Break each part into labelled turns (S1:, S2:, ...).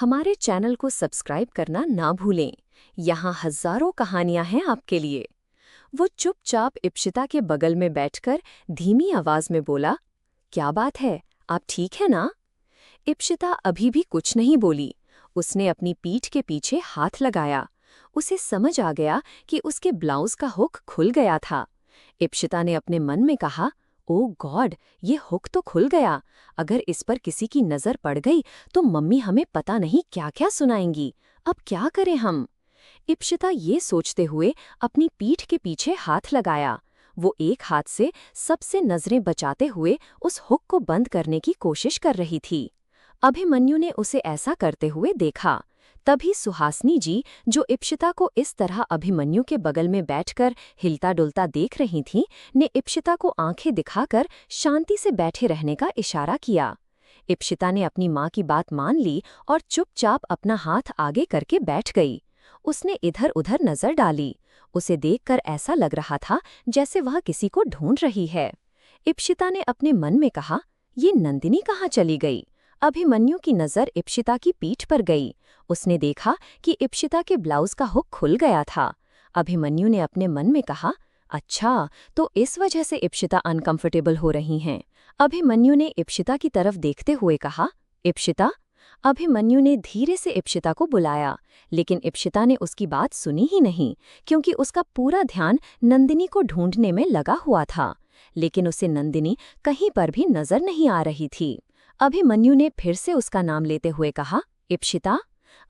S1: हमारे चैनल को सब्सक्राइब करना ना भूलें। यहाँ हजारों कहानियां हैं आपके लिए। वो चुपचाप इप्शिता के बगल में बैठकर धीमी आवाज में बोला, क्या बात है, आप ठीक है ना? इप्शिता अभी भी कुछ नहीं बोली। उसने अपनी पीठ के पीछे हाथ लगाया। उसे समझ आ गया कि उसके ब्लाउज का हुक खुल गया था। इप्शिता ने अपने मन में कहा, ओ गॉड, ये हुक तो खुल गया। अगर इस पर किसी की नजर पड़ गई तो मम्मी हमें पता नहीं क्या क्या सुनाएंगी। अब क्या करें हम? इप्शिता ये सोचते हुए अपनी पीठ के पीछे हाथ लगाया। वो एक हाथ से सबसे नजरें बचाते हुए उस हुक को बंद करने की कोशिश कर रही थी। अभिमन्यु ने उसे ऐसा करते हुए देखा। तभी सुहासिनी जी, जो इप्शिता को इस तरह अभिमन्यु के बगल में बैठकर हिलता डुलता देख रही थीं, ने इप्शिता को आंखें दिखाकर शांति से बैठे रहने का इशारा किया। इप्शिता ने अपनी माँ की बात मान ली और चुपचाप अपना हाथ आगे करके बैठ गई। उसने इधर उधर नजर डाली। उसे देखकर ऐसा लग रहा था जैसे वह किसी को ढूंढ रही है। इप्शिता ने अपने मन में कहा, ये नंदिनी कहाँ चली गई? अभिमन्यु की नजर इप्शिता की पीठ पर गई। उसने देखा कि इप्शिता के ब्लाउज का हुक खुल गया था। अभिमन्यु ने अपने मन में कहा, अच्छा, तो इस वजह से इप्शिता अनकंफर्टेबल हो रही हैं। अभिमन्यु ने इप्शिता की तरफ देखते हुए कहा, इप्शिता? अभिमन्यु ने धीरे से इप्शिता को बुलाया, लेकिन इप्शिता ने उसकी बात सुनी ही नहीं, क्योंकि उसका पूरा ध्यान नंदिनी को ढूंढने में लगा हुआ था। लेकिन उसे नंदिनी कहीं पर भी नजर नहीं आ रही थी। अभिमन्यु ने फिर से उसका नाम लेते हुए कहा, इप्शिता?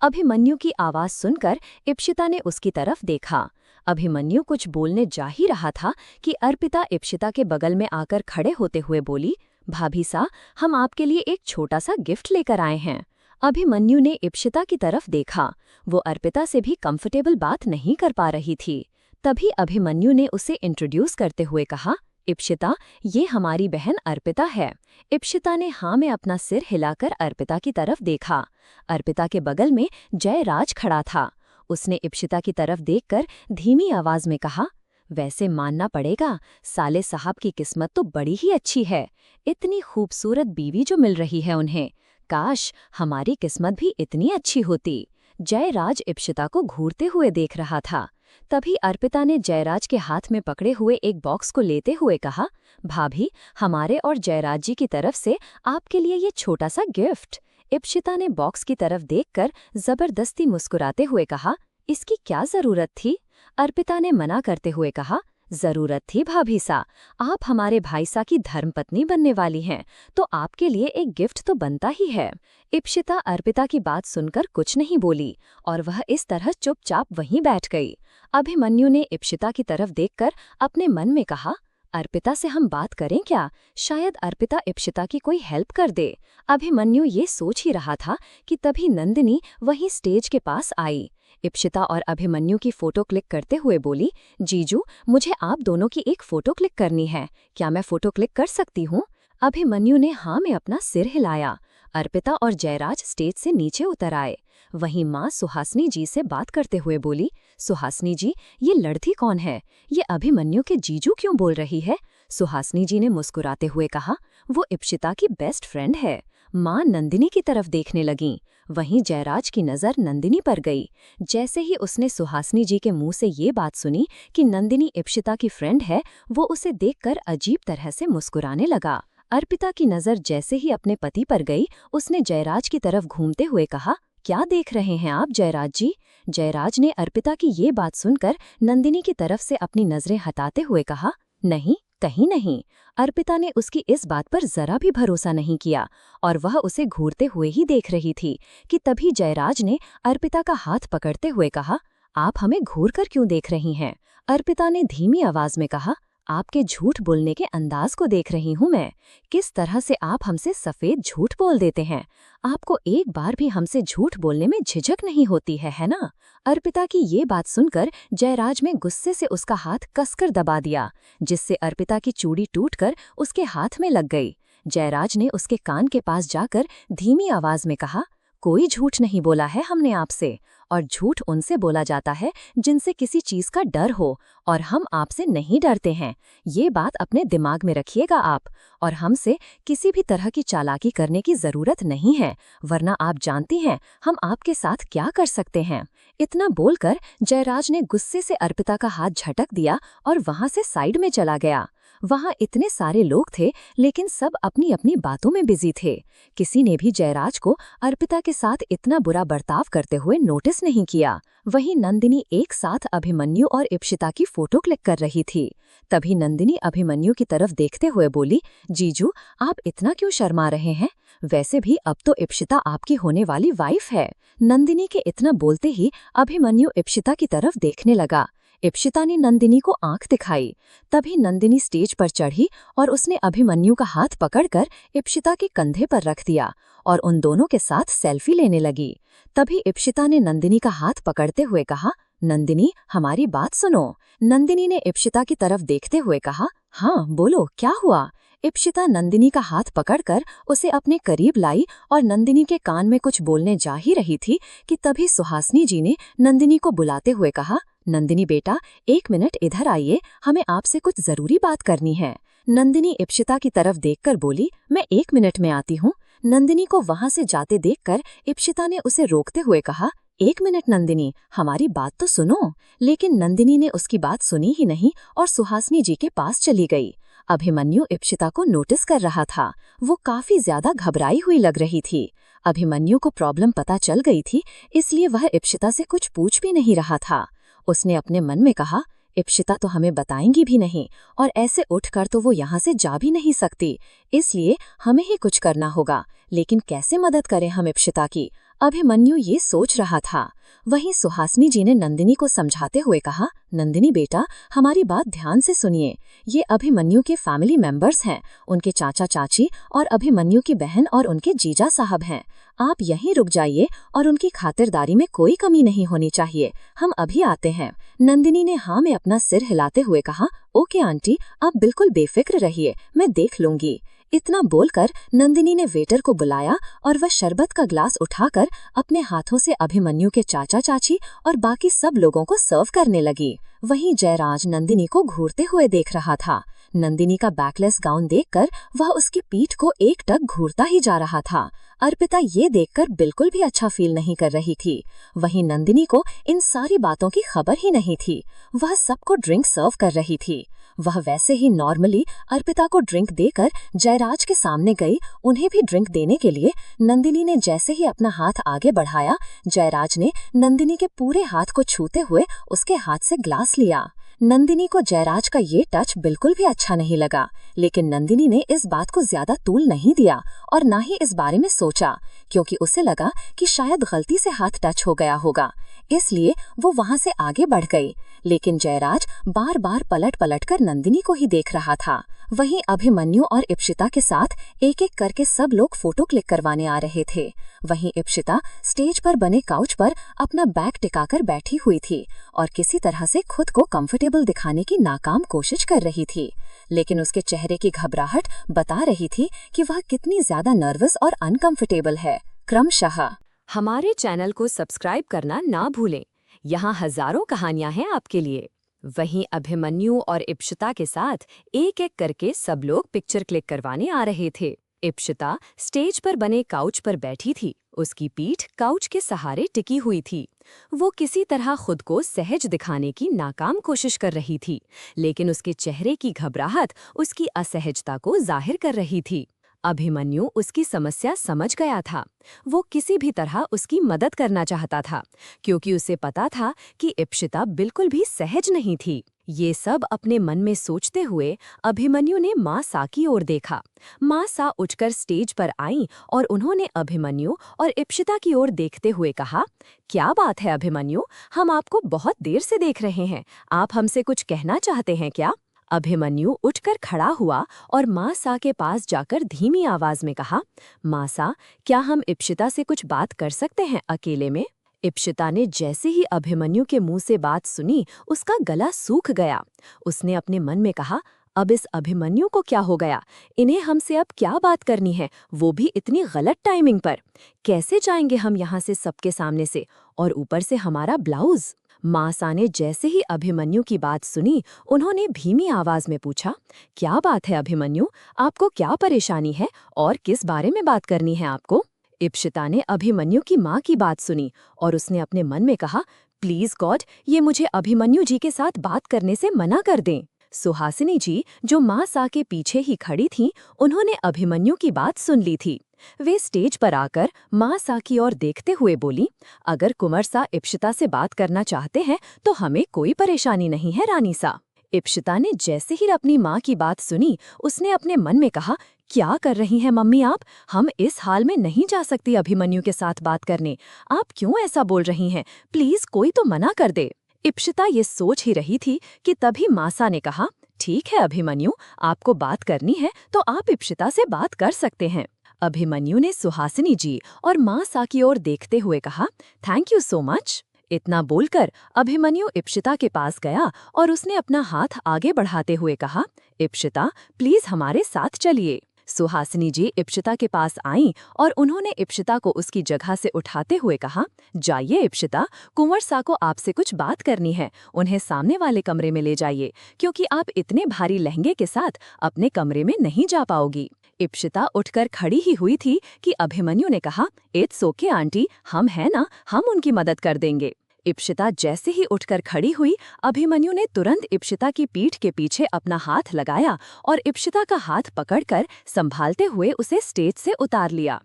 S1: अभिमन्यु की आवाज सुनकर इप्शिता ने उसकी तरफ देखा। अभिमन्यु कुछ बोलने जा ही रहा था कि अर्पिता इप्शिता के बगल में आकर खड़े होते हुए बोली, भाभी सा, हम आपके लिए एक छोटा सा गिफ्ट लेकर आए हैं। अभिमन्यु ने इप्शिता की तरफ देखा। वो अर्पिता से भी कंफर्टेबल बात नहीं कर पा रही थी। तभी अभिमन्यु ने उसे इंट्रोड्यूस करते हुए कहा, इप्शिता, ये हमारी बहन अर्पिता है। इप्शिता ने हाँ में अपना सिर हिलाकर अर्पिता की तरफ देखा। अर्पिता के बगल में जयराज खड़ा था। उसने इप्शिता की तरफ देखकर धीमी आवाज में कहा, वैसे मानना पड़ेगा, साले साहब की किस्मत तो बड़ी ही अच्छी है। इतनी खूबसूरत बीवी जो मिल रही है उन्हें। काश हमारी किस्मत भी इतनी अच्छी होती। जयराज इप्शिता को घूरते हुए देख रहा था। तभी अर्पिता ने जयराज के हाथ में पकड़े हुए एक बॉक्स को लेते हुए कहा, भाभी, हमारे और जयराज जी की तरफ से आपके लिए ये छोटा सा गिफ्ट। इप्शिता ने बॉक्स की तरफ देखकर जबरदस्ती मुस्कुराते हुए कहा, इसकी क्या जरूरत थी? अर्पिता ने मना करते हुए कहा, जरूरत थी भाभी सा, आप हमारे भाई सा की धर्मपत्नी बनने वाली हैं, तो आपके लिए एक गिफ्ट तो बनता ही है। इप्शिता अर्पिता की बात सुनकर कुछ नहीं बोली और वह इस तरह चुपचाप वहीं बैठ गई। अभिमन्यु ने इप्शिता की तरफ देखकर अपने मन में कहा, अर्पिता से हम बात करें क्या? शायद अर्पिता इप्शिता की कोई हेल्प कर दे। अभिमन्यु ये सोच ही रहा था कि तभी नंदिनी वहीं स्टेज के पास आई। इप्शिता और अभिमन्यु की फोटो क्लिक करते हुए बोली, जीजू, मुझे आप दोनों की एक फोटो क्लिक करनी है, क्या मैं फोटो क्लिक कर सकती हूँ? अभिमन्यु ने हाँ में अपना सिर हिलाया। अर्पिता और जयराज स्टेज से नीचे उतर आए। वहीं माँ सुहासिनी जी से बात करते हुए बोली, सुहासिनी जी, ये लड़की कौन है? ये अभिमन्यु के जीजू क्यों बोल रही है? सुहासिनी जी ने मुस्कुराते हुए कहा, वो इप्शिता की बेस्ट फ्रेंड है। माँ नंदिनी की तरफ देखने लगीं। वहीं जयराज की नज़र नंदिनी पर गई। जैसे ही उसने सुहासिनी जी के मुंह से ये बात सुनी कि नंदिनी इप्शिता की फ्रेंड है, वो उसे देखकर अजीब तरह से मुस्कुराने लगा। अर्पिता की नज़र जैसे ही अपने पति पर गई, उसने जयराज की तरफ घूमते हुए कहा, क्या देख रहे हैं आप जयराज जी? जयराज ने अर्पिता की ये बात सुनकर नंदिनी की तरफ से अपनी नज़रें हटाते हुए कहा, नहीं, कहीं नहीं। अर्पिता ने उसकी इस बात पर जरा भी भरोसा नहीं किया और वह उसे घूरते हुए ही देख रही थी कि तभी जयराज ने अर्पिता का हाथ पकड़ते हुए कहा, आप हमें घूर कर क्यों देख रही हैं? अर्पिता ने धीमी आवाज में कहा, आपके झूठ बोलने के अंदाज को देख रही हूं मैं। किस तरह से आप हमसे सफेद झूठ बोल देते हैं। आपको एक बार भी हमसे झूठ बोलने में झिझक नहीं होती है ना? अर्पिता की ये बात सुनकर जयराज में गुस्से से उसका हाथ कसकर दबा दिया, जिससे अर्पिता की चूड़ी टूटकर उसके हाथ में लग गई। जयराज ने उसके कान के पास जाकर धीमी आवाज में कहा, कोई झूठ नहीं बोला है हमने आपसे, और झूठ उनसे बोला जाता है जिनसे किसी चीज का डर हो, और हम आपसे नहीं डरते हैं। ये बात अपने दिमाग में रखिएगा आप। और हमसे किसी भी तरह की चालाकी करने की जरूरत नहीं है, वरना आप जानती हैं हम आपके साथ क्या कर सकते हैं। इतना बोलकर जयराज ने गुस्से से अर्पिता का हाथ झटक दिया और वहां से साइड में चला गया। वहां इतने सारे लोग थे, लेकिन सब अपनी अपनी बातों में बिजी थे। किसी ने भी जयराज को अर्पिता के साथ इतना बुरा बर्ताव करते हुए नोटिस नहीं किया। वहीं नंदिनी एक साथ अभिमन्यु और इप्शिता की फोटो क्लिक कर रही थी। तभी नंदिनी अभिमन्यु की तरफ देखते हुए बोली, जीजू आप इतना क्यों शर्मा रहे हैं? वैसे भी अब तो इप्शिता आपकी होने वाली वाइफ है। नंदिनी के इतना बोलते ही अभिमन्यु इप्शिता की तरफ देखने लगा। इप्शिता ने नंदिनी को आंख दिखाई। तभी नंदिनी स्टेज पर चढ़ी और उसने अभिमन्यु का हाथ पकड़कर इप्शिता के कंधे पर रख दिया और उन दोनों के साथ सेल्फी लेने लगी। तभी इप्शिता ने नंदिनी का हाथ पकड़ते हुए कहा, नंदिनी हमारी बात सुनो। नंदिनी ने इप्शिता की तरफ देखते हुए कहा, हाँ बोलो क्या हुआ? इप्शिता नंदिनी का हाथ पकड़कर उसे अपने करीब लाई और नंदिनी के कान में कुछ बोलने जा ही रही थी कि तभी सुहासिनी जी ने नंदिनी को बुलाते हुए कहा, नंदिनी बेटा 1 मिनट इधर आइए, हमें आपसे कुछ जरूरी बात करनी है। नंदिनी इप्शिता की तरफ देखकर बोली, मैं 1 मिनट में आती हूँ। नंदिनी को वहां से जाते देखकर इप्शिता ने उसे रोकते हुए कहा, 1 मिनट नंदिनी, हमारी बात तो सुनो। लेकिन नंदिनी ने उसकी बात सुनी ही नहीं और सुहासिनी जी के पास चली गई। अभिमन्यु इप्शिता को नोटिस कर रहा था। वो काफी ज्यादा घबराई हुई लग रही थी। अभिमन्यु को प्रॉब्लम पता चल गई थी, इसलिए वह इप्शिता से कुछ पूछ भी नहीं रहा था। उसने अपने मन में कहा, इप्शिता तो हमें बताएंगी भी नहीं, और ऐसे उठकर तो वो यहाँ से जा भी नहीं सकती, इसलिए हमें ही कुछ करना होगा। लेकिन कैसे मदद करें हम इप्शिता की? अभिमन्यु ये सोच रहा था। वहीं सुहासिनी जी ने नंदिनी को समझाते हुए कहा, नंदिनी बेटा हमारी बात ध्यान से सुनिए। ये अभिमन्यु के फैमिली मेंबर्स हैं, उनके चाचा चाची और अभिमन्यु की बहन और उनके जीजा साहब हैं। आप यहीं रुक जाइए और उनकी खातिरदारी में कोई कमी नहीं होनी चाहिए। हम अभी आते हैं। नंदिनी ने हाँ में अपना सिर हिलाते हुए कहा, ओके आंटी, आप बिल्कुल बेफिक्र रहिए, मैं देख लूंगी। इतना बोलकर नंदिनी ने वेटर को बुलाया और वह शरबत का ग्लास उठाकर अपने हाथों से अभिमन्यु के चाचा चाची और बाकी सब लोगों को सर्व करने लगी। वहीं जयराज नंदिनी को घूरते हुए देख रहा था। नंदिनी का बैकलेस गाउन देखकर वह उसकी पीठ को एकटक घूरता ही जा रहा था। अर्पिता ये देखकर बिल्कुल भी अच्छा फील नहीं कर रही थी। वहीं नंदिनी को इन सारी बातों की खबर ही नहीं थी। वह सबको ड्रिंक सर्व कर रही थी। वह वैसे ही नॉर्मली अर्पिता को ड्रिंक देकर जयराज के सामने गई उन्हें भी ड्रिंक देने के लिए। नंदिनी ने जैसे ही अपना हाथ आगे बढ़ाया, जयराज ने नंदिनी के पूरे हाथ को छूते हुए उसके हाथ से ग्लास लिया। नंदिनी को जयराज का ये टच बिल्कुल भी अच्छा नहीं लगा, लेकिन नंदिनी ने इस बात को ज्यादा तूल नहीं दिया और ना ही इस बारे में सोचा, क्योंकि उसे लगा कि शायद गलती से हाथ टच हो गया होगा, इसलिए वो वहां से आगे बढ़ गई। लेकिन जयराज बार बार पलट पलट कर नंदिनी को ही देख रहा था। वहीं अभिमन्यु और इप्शिता के साथ एक एक करके सब लोग फोटो क्लिक करवाने आ रहे थे। वहीं इप्शिता स्टेज पर बने काउच पर अपना बैग टिकाकर बैठी हुई थी और किसी तरह से खुद को कंफर्टेबल दिखाने की नाकाम कोशिश कर रही थी। लेकिन उसके चेहरे की घबराहट बता रही थी कि वह कितनी ज्यादा नर्वस और अनकंफर्टेबल है। क्रमशः
S2: हमारे चैनल को सब्सक्राइब करना ना भूलें। यहाँ हजारों कहानियां हैं आपके लिए। वहीं अभिमन्यु और इप्शिता के साथ एक एक करके सब लोग पिक्चर क्लिक करवाने आ रहे थे। इप्शिता स्टेज पर बने काउच पर बैठी थी। उसकी पीठ काउच के सहारे टिकी हुई थी। वो किसी तरह खुद को सहज दिखाने की नाकाम कोशिश कर रही थी, लेकिन उसके चेहरे की घबराहट उसकी असहजता को जाहिर कर रही थी। अभिमन्यु उसकी समस्या समझ गया था। वो किसी भी तरह उसकी मदद करना चाहता था, क्योंकि उसे पता था कि इप्शिता बिल्कुल भी सहज नहीं थी। ये सब अपने मन में सोचते हुए अभिमन्यु ने माँ सा की ओर देखा। माँ सा उठकर स्टेज पर आईं और उन्होंने अभिमन्यु और इप्शिता की ओर देखते हुए कहा, क्या बात है अभिमन्यु, हम आपको बहुत देर से देख रहे हैं। आप हमसे कुछ कहना चाहते हैं क्या? अभिमन्यु उठकर खड़ा हुआ और माँ सा के पास जाकर धीमी आवाज में कहा, माँ सा, क्या हम इप्शिता से कुछ बात कर सकते हैं अकेले में? इप्शिता ने जैसे ही अभिमन्यु के मुंह से बात सुनी, उसका गला सूख गया। उसने अपने मन में कहा, अब इस अभिमन्यु को क्या हो गया? इन्हें हमसे अब क्या बात करनी है, वो भी इतनी गलत टाइमिंग पर? कैसे जाएंगे हम यहाँ से सबके सामने से? और ऊपर से हमारा ब्लाउज। मासा ने जैसे ही अभिमन्यु की बात सुनी, उन्होंने धीमी आवाज में पूछा, क्या बात है अभिमन्यु, आपको क्या परेशानी है और किस बारे में बात करनी है आपको? इप्शिता ने अभिमन्यु की माँ की बात सुनी और उसने अपने मन में कहा, प्लीज गॉड, ये मुझे अभिमन्यु जी के साथ बात करने से मना कर दें। सुहासिनी जी, जो माँ सा के पीछे ही खड़ी थीं, उन्होंने अभिमन्यु की बात सुन ली थी। वे स्टेज पर आकर माँ सा की ओर देखते हुए बोली, अगर कुंवर सा इप्शिता से बात करना चाहते हैं तो हमें कोई परेशानी नहीं है रानी सा। इप्शिता ने जैसे ही अपनी माँ की बात सुनी, उसने अपने मन में कहा, क्या कर रही हैं मम्मी आप? हम इस हाल में नहीं जा सकती अभिमन्यु के साथ बात करने। आप क्यों ऐसा बोल रही हैं? प्लीज कोई तो मना कर दे। इप्शिता ये सोच ही रही थी कि तभी मासा ने कहा, ठीक है अभिमन्यु, आपको बात करनी है तो आप इप्शिता से बात कर सकते हैं। अभिमन्यु ने सुहासिनी जी और मासा की ओर देखते हुए कहा, थैंक यू सो मच। इतना बोलकर अभिमन्यु इप्शिता के पास गया और उसने अपना हाथ आगे बढ़ाते हुए कहा, इप्शिता प्लीज हमारे साथ चलिए। सुहासिनी जी इप्शिता के पास आईं और उन्होंने इप्शिता को उसकी जगह से उठाते हुए कहा, जाइए इप्शिता, कुंवर सा को आपसे कुछ बात करनी है, उन्हें सामने वाले कमरे में ले जाइए, क्योंकि आप इतने भारी लहंगे के साथ अपने कमरे में नहीं जा पाओगी। इप्शिता उठकर खड़ी ही हुई थी कि अभिमन्यु ने कहा, इट्स ओके आंटी, हम हैं ना, हम उनकी मदद कर देंगे। इप्शिता जैसे ही उठकर खड़ी हुई, अभिमन्यु ने तुरंत इप्शिता की पीठ के पीछे अपना हाथ लगाया और इप्शिता का हाथ पकड़कर संभालते हुए उसे स्टेज से उतार लिया।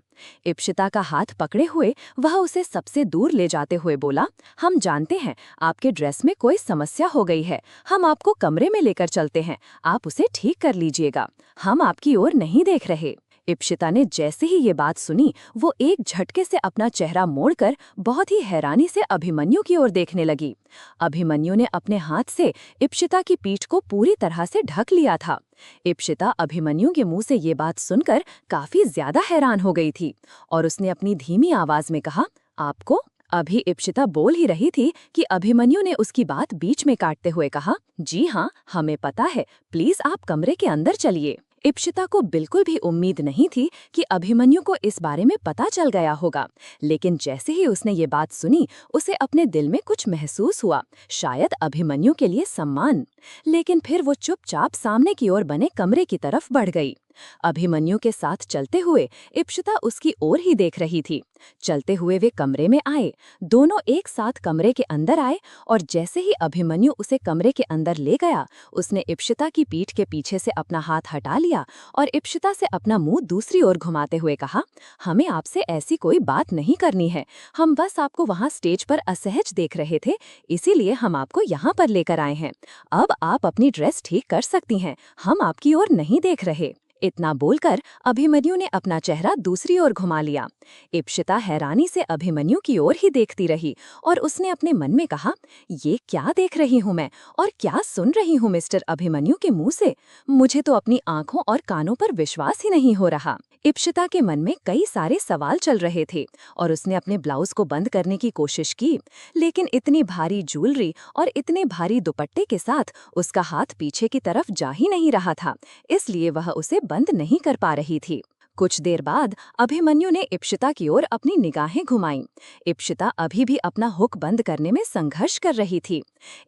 S2: इप्शिता का हाथ पकड़े हुए वह उसे सबसे दूर ले जाते हुए बोला, हम जानते हैं आपके ड्रेस में कोई समस्या हो गई है, हम आपको कमरे में लेकर चलते हैं, आप उसे ठीक कर लीजिएगा, हम आपकी ओर नहीं देख रहे। इप्शिता ने जैसे ही ये बात सुनी, वो एक झटके से अपना चेहरा मोड़कर बहुत ही हैरानी से अभिमन्यु की ओर देखने लगी। अभिमन्यु ने अपने हाथ से इप्शिता की पीठ को पूरी तरह से ढक लिया था। इप्शिता अभिमन्यु के मुंह से ये बात सुनकर काफी ज्यादा हैरान हो गई थी और उसने अपनी धीमी आवाज में कहा, आपको? अभी इप्शिता बोल ही रही थी कि अभिमन्यु ने उसकी बात बीच में काटते हुए कहा, जी हाँ, हमें पता है, प्लीज आप कमरे के अंदर चलिए। इप्शिता को बिल्कुल भी उम्मीद नहीं थी कि अभिमन्यु को इस बारे में पता चल गया होगा, लेकिन जैसे ही उसने ये बात सुनी, उसे अपने दिल में कुछ महसूस हुआ, शायद अभिमन्यु के लिए सम्मान। लेकिन फिर वो चुपचाप सामने की ओर बने कमरे की तरफ बढ़ गई। अभिमन्यु के साथ चलते हुए इप्शिता उसकी ओर ही देख रही थी। चलते हुए वे कमरे में आए, दोनों एक साथ कमरे के अंदर आए और जैसे ही अभिमन्यु उसे कमरे के अंदर ले गया, उसने इप्शिता की पीठ के पीछे से अपना हाथ हटा लिया और इप्शिता से अपना मुंह दूसरी ओर घुमाते हुए कहा, हमें आपसे ऐसी कोई बात नहीं करनी है, हम बस आपको वहां स्टेज पर असहज देख रहे थे, इसीलिए हम आपको यहाँ पर लेकर आए हैं। अब आप अपनी ड्रेस ठीक कर सकती हैं, हम आपकी ओर नहीं देख रहे। इतना बोलकर अभिमन्यु ने अपना चेहरा दूसरी ओर घुमा लिया। इप्शिता हैरानी से अभिमन्यु की ओर ही देखती रही और उसने अपने मन में कहा, ये क्या देख रही हूँ मैं और क्या सुन रही हूँ मिस्टर अभिमन्यु के मुंह से? मुझे तो अपनी आंखों और कानों पर विश्वास ही नहीं हो रहा। इप्शिता के मन में कई सारे सवाल चल रहे थे और उसने अपने ब्लाउज को बंद करने की कोशिश की, लेकिन इतनी भारी ज्वेलरी और इतने भारी दुपट्टे के साथ उसका हाथ पीछे की तरफ जा ही नहीं रहा था, इसलिए वह उसे बंद नहीं कर पा रही थी। कुछ देर बाद अभिमन्यु ने इप्शिता की ओर अपनी निगाहें घुमाईं। इप्शिता अभी भी अपना हुक बंद करने में संघर्ष कर रही थी।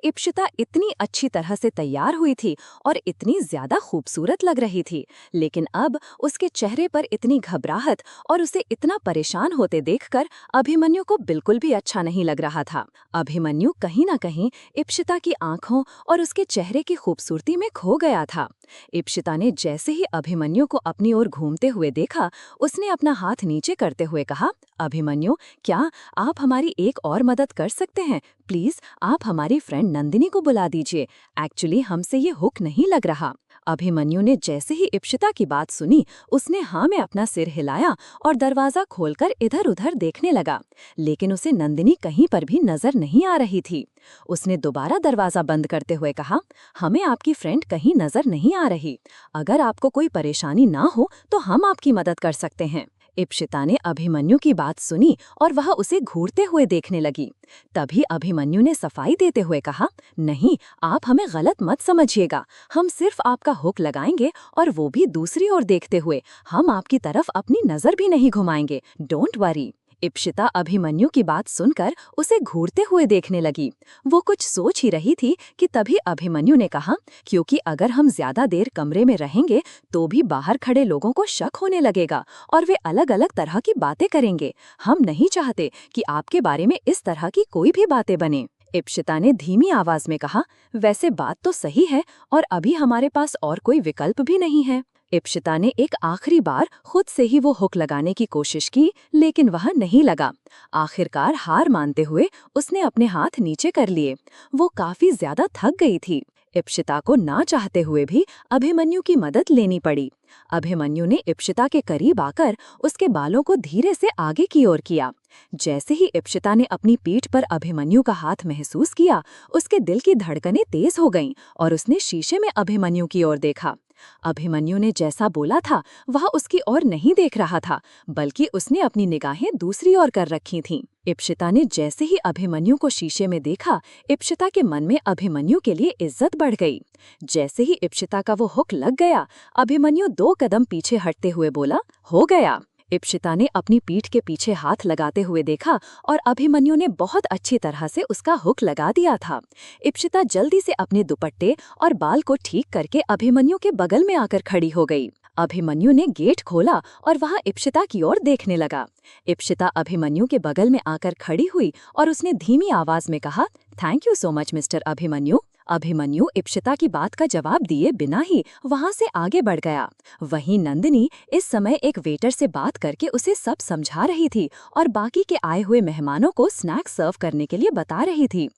S2: इप्शिता इतनी अच्छी तरह से तैयार हुई थी और इतनी ज्यादा खूबसूरत लग रही थी, लेकिन अब उसके चेहरे पर इतनी घबराहट और उसे इतना परेशान होते देखकर अभिमन्यु को बिल्कुल भी अच्छा नहीं लग रहा था। अभिमन्यु कहीं न कहीं इप्शिता की आंखों और उसके चेहरे की खूबसूरती में खो गया था। इप्शिता ने जैसे ही अभिमन्यु को अपनी ओर घूमते हुए देखा, उसने अपना हाथ नीचे करते हुए कहा, अभिमन्यु, क्या आप हमारी एक और मदद कर सकते हैं? प्लीज आप हमारी फ्रेंड नंदिनी को बुला दीजिए, एक्चुअली हमसे ये हुक नहीं लग रहा। अभिमन्यु ने जैसे ही इप्शिता की बात सुनी, उसने हाँ में अपना सिर हिलाया और दरवाजा खोलकर इधर उधर देखने लगा, लेकिन उसे नंदिनी कहीं पर भी नजर नहीं आ रही थी। उसने दोबारा दरवाजा बंद करते हुए कहा, हमें आपकी फ्रेंड कहीं नजर नहीं आ रही, अगर आपको कोई परेशानी ना हो तो हम आपकी मदद कर सकते हैं।
S1: इप्शिता ने अभिमन्यु की बात सुनी और वह उसे घूरते हुए देखने लगी। तभी अभिमन्यु ने सफाई देते हुए कहा, नहीं, आप हमें गलत मत समझिएगा। हम सिर्फ आपका हुक लगाएंगे और वो भी दूसरी ओर देखते हुए। हम आपकी तरफ अपनी नजर भी नहीं घुमाएंगे। Don't worry. इप्शिता अभिमन्यु की बात सुनकर उसे घूरते हुए देखने लगी। वो कुछ सोच ही रही थी कि तभी अभिमन्यु ने कहा, क्योंकि अगर हम ज्यादा देर कमरे में रहेंगे तो भी बाहर खड़े लोगों को शक होने लगेगा और वे अलग अलग तरह की बातें करेंगे। हम नहीं चाहते कि आपके बारे में इस तरह की कोई भी बातें बने। इप्शिता ने धीमी आवाज में कहा, वैसे बात तो सही है और अभी हमारे पास और कोई विकल्प भी नहीं है। इप्शिता ने एक आखिरी बार खुद से ही वो हुक लगाने की कोशिश की, लेकिन वह नहीं लगा। आखिरकार हार मानते हुए उसने अपने हाथ नीचे कर लिए। वो काफी ज्यादा थक गई थी। इप्शिता को ना चाहते हुए भी अभिमन्यु की मदद लेनी पड़ी। अभिमन्यु ने इप्शिता के करीब आकर उसके बालों को धीरे से आगे की ओर किया। जैसे ही इप्शिता ने अपनी पीठ पर अभिमन्यु का हाथ महसूस किया, उसके दिल की धड़कनें तेज हो गईं और उसने शीशे में अभिमन्यु की ओर देखा। अभिमन्यु ने जैसा बोला था वह उसकी ओर नहीं देख रहा था, बल्कि उसने अपनी निगाहें दूसरी ओर कर रखी थीं। इप्शिता ने जैसे ही अभिमन्यु को शीशे में देखा, इप्शिता के मन में अभिमन्यु के लिए इज्जत बढ़ गई। जैसे ही इप्शिता का वो हुक लग गया, अभिमन्यु 2 कदम पीछे हटते हुए बोला, हो गया। इप्शिता ने अपनी पीठ के पीछे हाथ लगाते हुए देखा और अभिमन्यु ने बहुत अच्छी तरह से उसका हुक लगा दिया था। इप्शिता जल्दी से अपने दुपट्टे और बाल को ठीक करके अभिमन्यु के बगल में आकर खड़ी हो गई। अभिमन्यु ने गेट खोला और वहां इप्शिता की ओर देखने लगा। इप्शिता अभिमन्यु के बगल में आकर खड़ी हुई और उसने धीमी आवाज में कहा, thank you so much mister Abhimanyu. Abhimanyu Ipshita की बात का जवाब दिए बिना ही वहां से आगे बढ़ गया। वहीं नंदिनी इस समय एक वेटर से बात करके उसे सब समझा रही थी और बाकी के आए हुए मेहमानों को स्नैक सर्व करने के लिए बता रही थी।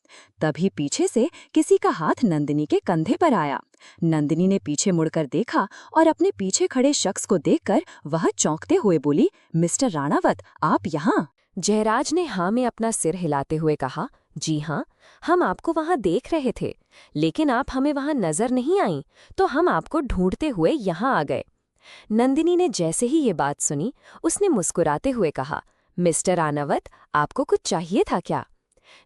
S1: तभी पीछे से किसी का हाथ नंदिनी के कंधे पर आया। नंदिनी ने पीछे मुड़कर देखा और अपने पीछे खड़े शख्स को देखकर वह चौंकते हुए बोली, मिस्टर राणावत, आप यहाँ?
S2: जयराज ने हाँ में अपना सिर हिलाते हुए कहा, जी हाँ, हम आपको वहाँ देख रहे थे, लेकिन आप हमें वहाँ नजर नहीं आई, तो हम आपको ढूंढते हुए यहाँ आ गए। नंदिनी ने जैसे ही ये बात सुनी, उसने मुस्कुराते हुए कहा, मिस्टर राणावत, आपको कुछ चाहिए था क्या?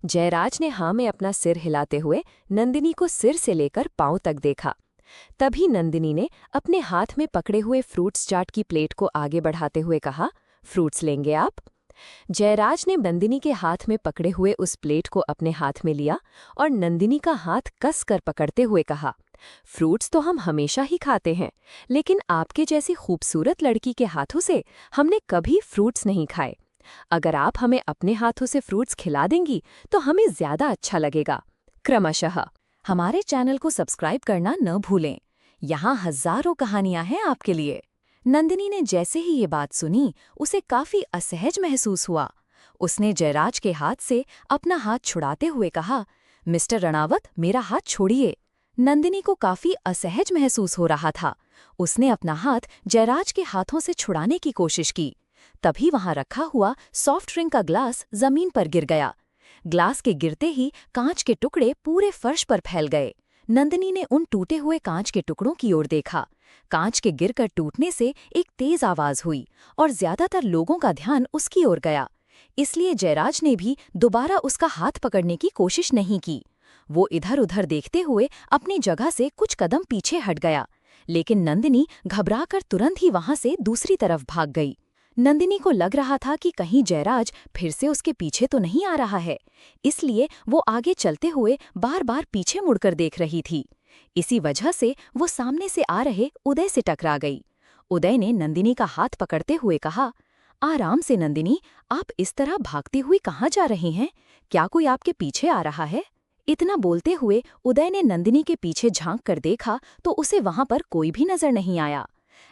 S2: जयराज ने हाँ में अपना सिर हिलाते हुए नंदिनी को सिर से लेकर पांव तक देखा। तभी नंदिनी ने अपने हाथ में पकड़े हुए फ्रूट्स चाट की प्लेट को आगे बढ़ाते हुए कहा, फ्रूट्स लेंगे आप? जयराज ने नंदिनी के हाथ में पकड़े हुए उस प्लेट को अपने हाथ में लिया और नंदिनी का हाथ कस कर पकड़ते हुए कहा, फ्रूट्स तो हम हमेशा ही खाते हैं, लेकिन आपके जैसी खूबसूरत लड़की के हाथों से हमने कभी फ्रूट्स नहीं खाए। अगर आप हमें अपने हाथों से फ्रूट्स खिला देंगी तो हमें ज्यादा अच्छा लगेगा। क्रमशः हमारे चैनल को सब्सक्राइब करना न भूलें। यहाँ हजारों कहानियां हैं आपके लिए। नंदिनी ने जैसे ही ये बात सुनी, उसे काफी असहज महसूस हुआ। उसने जयराज के हाथ से अपना हाथ छुड़ाते हुए कहा, मिस्टर राणावत, मेरा हाथ छोड़िए। नंदिनी को काफी असहज महसूस हो रहा था। उसने अपना हाथ जयराज के हाथों से छुड़ाने की कोशिश की। तभी वहां रखा हुआ सॉफ्ट ड्रिंक का ग्लास जमीन पर गिर गया। ग्लास के गिरते ही कांच के टुकड़े पूरे फर्श पर फैल गए। नंदिनी ने उन टूटे हुए कांच के टुकड़ों की ओर देखा। कांच के गिरकर टूटने से एक तेज आवाज हुई और ज्यादातर लोगों का ध्यान उसकी ओर गया। इसलिए जयराज ने भी दोबारा उसका हाथ पकड़ने की कोशिश नहीं की। वो इधर उधर देखते हुए अपनी जगह से कुछ कदम पीछे हट गया, लेकिन नंदिनी घबराकर तुरंत ही वहां से दूसरी तरफ भाग गई। नंदिनी को लग रहा था कि कहीं जयराज फिर से उसके पीछे तो नहीं आ रहा है, इसलिए वो आगे चलते हुए बार बार पीछे मुड़कर देख रही थी। इसी वजह से वो सामने से आ रहे उदय से टकरा गई। उदय ने नंदिनी का हाथ पकड़ते हुए कहा, आराम से नंदिनी, आप इस तरह भागती हुई कहाँ जा रही हैं? क्या कोई आपके पीछे आ रहा है? इतना बोलते हुए उदय ने नंदिनी के पीछे झांक कर देखा तो उसे वहां पर कोई भी नजर नहीं आया।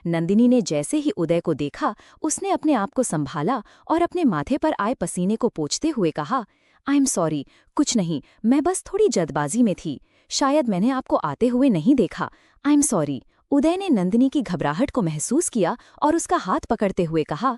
S2: नंदिनी ने जैसे ही उदय को देखा, उसने अपने आप को संभाला और अपने माथे पर आए पसीने को पोंछते हुए कहा, आई एम सॉरी, कुछ नहीं, मैं बस थोड़ी जल्दबाजी में थी, शायद मैंने आपको आते हुए नहीं देखा, आई एम सॉरी। उदय ने नंदिनी की घबराहट को महसूस किया और उसका हाथ पकड़ते हुए कहा,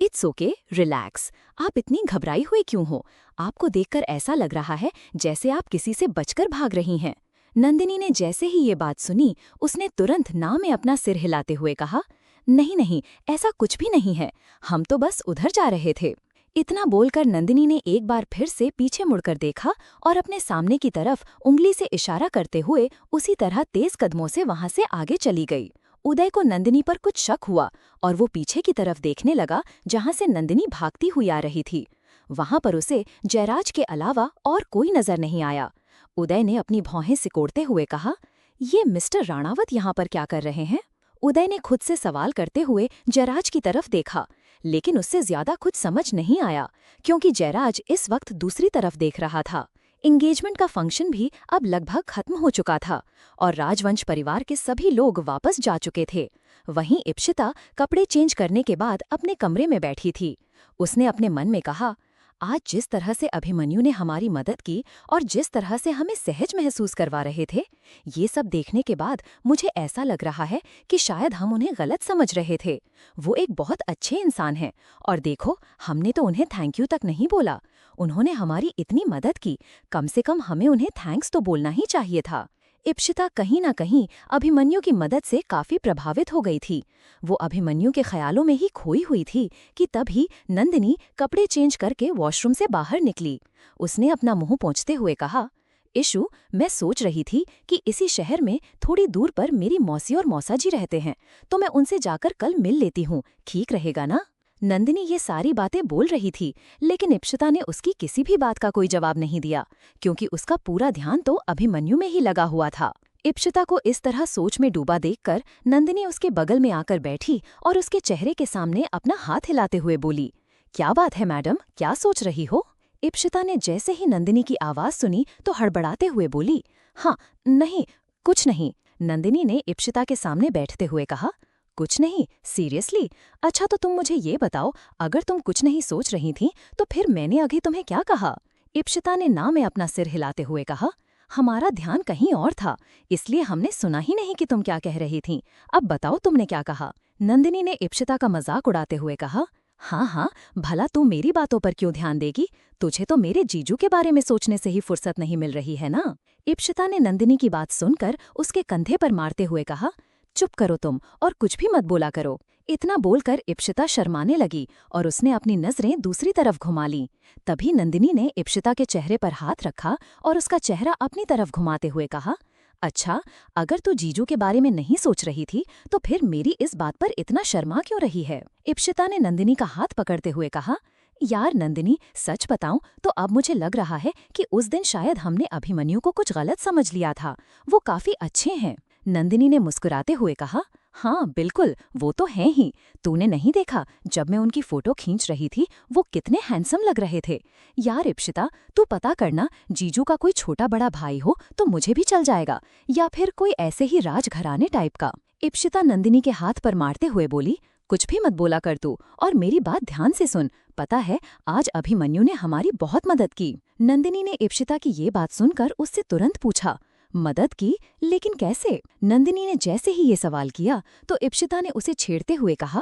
S2: इट्स ओके, रिलैक्स, आप इतनी घबराई हुई क्यों हो? आपको देखकर ऐसा लग रहा है जैसे आप किसी से बचकर भाग रही हैं। नंदिनी ने जैसे ही ये बात सुनी, उसने तुरंत ना में अपना सिर हिलाते हुए कहा, नहीं नहीं, ऐसा कुछ भी नहीं है, हम तो बस उधर जा रहे थे। इतना बोलकर नंदिनी ने एक बार फिर से पीछे मुड़कर देखा और अपने सामने की तरफ उंगली से इशारा करते हुए उसी तरह तेज कदमों से वहां से आगे चली गई। उदय को नंदिनी पर कुछ शक हुआ और वो पीछे की तरफ देखने लगा जहां से नंदिनी भागती हुई आ रही थी। वहां पर उसे जयराज के अलावा और कोई नजर नहीं आया। उदय ने अपनी भौहें सिकोड़ते हुए कहा, ये मिस्टर राणावत यहाँ पर क्या कर रहे हैं? उदय ने खुद से सवाल करते हुए जयराज की तरफ देखा, लेकिन उससे ज्यादा कुछ समझ नहीं आया क्योंकि जयराज इस वक्त दूसरी तरफ देख रहा था। एंगेजमेंट का फंक्शन भी अब लगभग खत्म हो चुका था और राजवंश परिवार के सभी लोग वापस जा चुके थे। वहीं इप्सिता कपड़े चेंज करने के बाद अपने कमरे में बैठी थी। उसने अपने मन में कहा, आज जिस तरह से अभिमन्यु ने हमारी मदद की और जिस तरह से हमें सहज महसूस करवा रहे थे, ये सब देखने के बाद मुझे ऐसा लग रहा है कि शायद हम उन्हें गलत समझ रहे थे। वो एक बहुत अच्छे इंसान हैं और देखो, हमने तो उन्हें थैंक यू तक नहीं बोला। उन्होंने हमारी इतनी मदद की, कम से कम हमें उन्हें थैंक्स तो बोलना ही चाहिए था। इप्सिता कहीं न कहीं अभिमन्यु की मदद से काफी प्रभावित हो गई थी। वो अभिमन्यु के ख्यालों में ही खोई हुई थी कि तभी नंदिनी कपड़े चेंज करके वॉशरूम से बाहर निकली। उसने अपना मुंह पोंछते हुए कहा, इशू, मैं सोच रही थी कि इसी शहर में थोड़ी दूर पर मेरी मौसी और मौसा जी रहते हैं, तो मैं उनसे जाकर कल मिल लेती हूँ, ठीक रहेगा ना? नंदिनी ये सारी बातें बोल रही थी, लेकिन इप्सिता ने उसकी किसी भी बात का कोई जवाब नहीं दिया क्योंकि उसका पूरा ध्यान तो अभिमन्यु में ही लगा हुआ था। इप्सिता को इस तरह सोच में डूबा देखकर नंदिनी उसके बगल में आकर बैठी और उसके चेहरे के सामने अपना हाथ हिलाते हुए बोली, क्या बात है मैडम, क्या सोच रही हो? इप्सिता ने जैसे ही नंदिनी की आवाज सुनी तो हड़बड़ाते हुए बोली, हाँ नहीं, कुछ नहीं। नंदिनी ने इप्सिता के सामने बैठते हुए कहा, कुछ नहीं, सीरियसली? अच्छा तो तुम मुझे ये बताओ, अगर तुम कुछ नहीं सोच रही थी तो फिर मैंने अभी तुम्हें क्या कहा? इप्सिता ने ना में अपना सिर हिलाते हुए कहा, हमारा ध्यान कहीं और था, इसलिए हमने सुना ही नहीं कि तुम क्या कह रही थीं। अब बताओ तुमने क्या कहा? नंदिनी ने इप्सिता का मजाक उड़ाते हुए कहा, हाँ हाँ, भला तू मेरी बातों पर क्यों ध्यान देगी? तुझे तो मेरे जीजू के बारे में सोचने से ही फुर्सत नहीं मिल रही है ना? इप्सिता ने नंदिनी की बात सुनकर उसके कंधे पर मारते हुए कहा, चुप करो तुम और कुछ भी मत बोला करो। इतना बोलकर इप्सिता शर्माने लगी और उसने अपनी नजरें दूसरी तरफ घुमा लीं। तभी नंदिनी ने इप्सिता के चेहरे पर हाथ रखा और उसका चेहरा अपनी तरफ घुमाते हुए कहा, अच्छा, अगर तू जीजू के बारे में नहीं सोच रही थी तो फिर मेरी इस बात पर इतना शर्मा क्यों रही है? इप्सिता ने नंदिनी का हाथ पकड़ते हुए कहा, यार नंदिनी, सच बताऊं तो अब मुझे लग रहा है कि उस दिन शायद हमने अभिमन्यु को कुछ गलत समझ लिया था। वो काफी अच्छे हैं। नंदिनी ने मुस्कुराते हुए कहा, हाँ बिल्कुल, वो तो हैं ही। तूने नहीं देखा जब मैं उनकी फोटो खींच रही थी वो कितने हैंडसम लग रहे थे? यार इप्सिता, तू पता करना, जीजू का कोई छोटा बड़ा भाई हो तो मुझे भी चल जाएगा, या फिर कोई ऐसे ही राजघराने टाइप का। इप्सिता नंदिनी के हाथ पर मारते हुए बोली, कुछ भी मत बोला कर तू, और मेरी बात ध्यान से सुन। पता है, आज अभिमन्यु ने हमारी बहुत मदद की। नंदिनी ने इप्सिता की ये बात सुनकर उससे तुरंत पूछा, मदद की? लेकिन कैसे? नंदिनी ने जैसे ही ये सवाल किया तो इप्सिता ने उसे छेड़ते हुए कहा,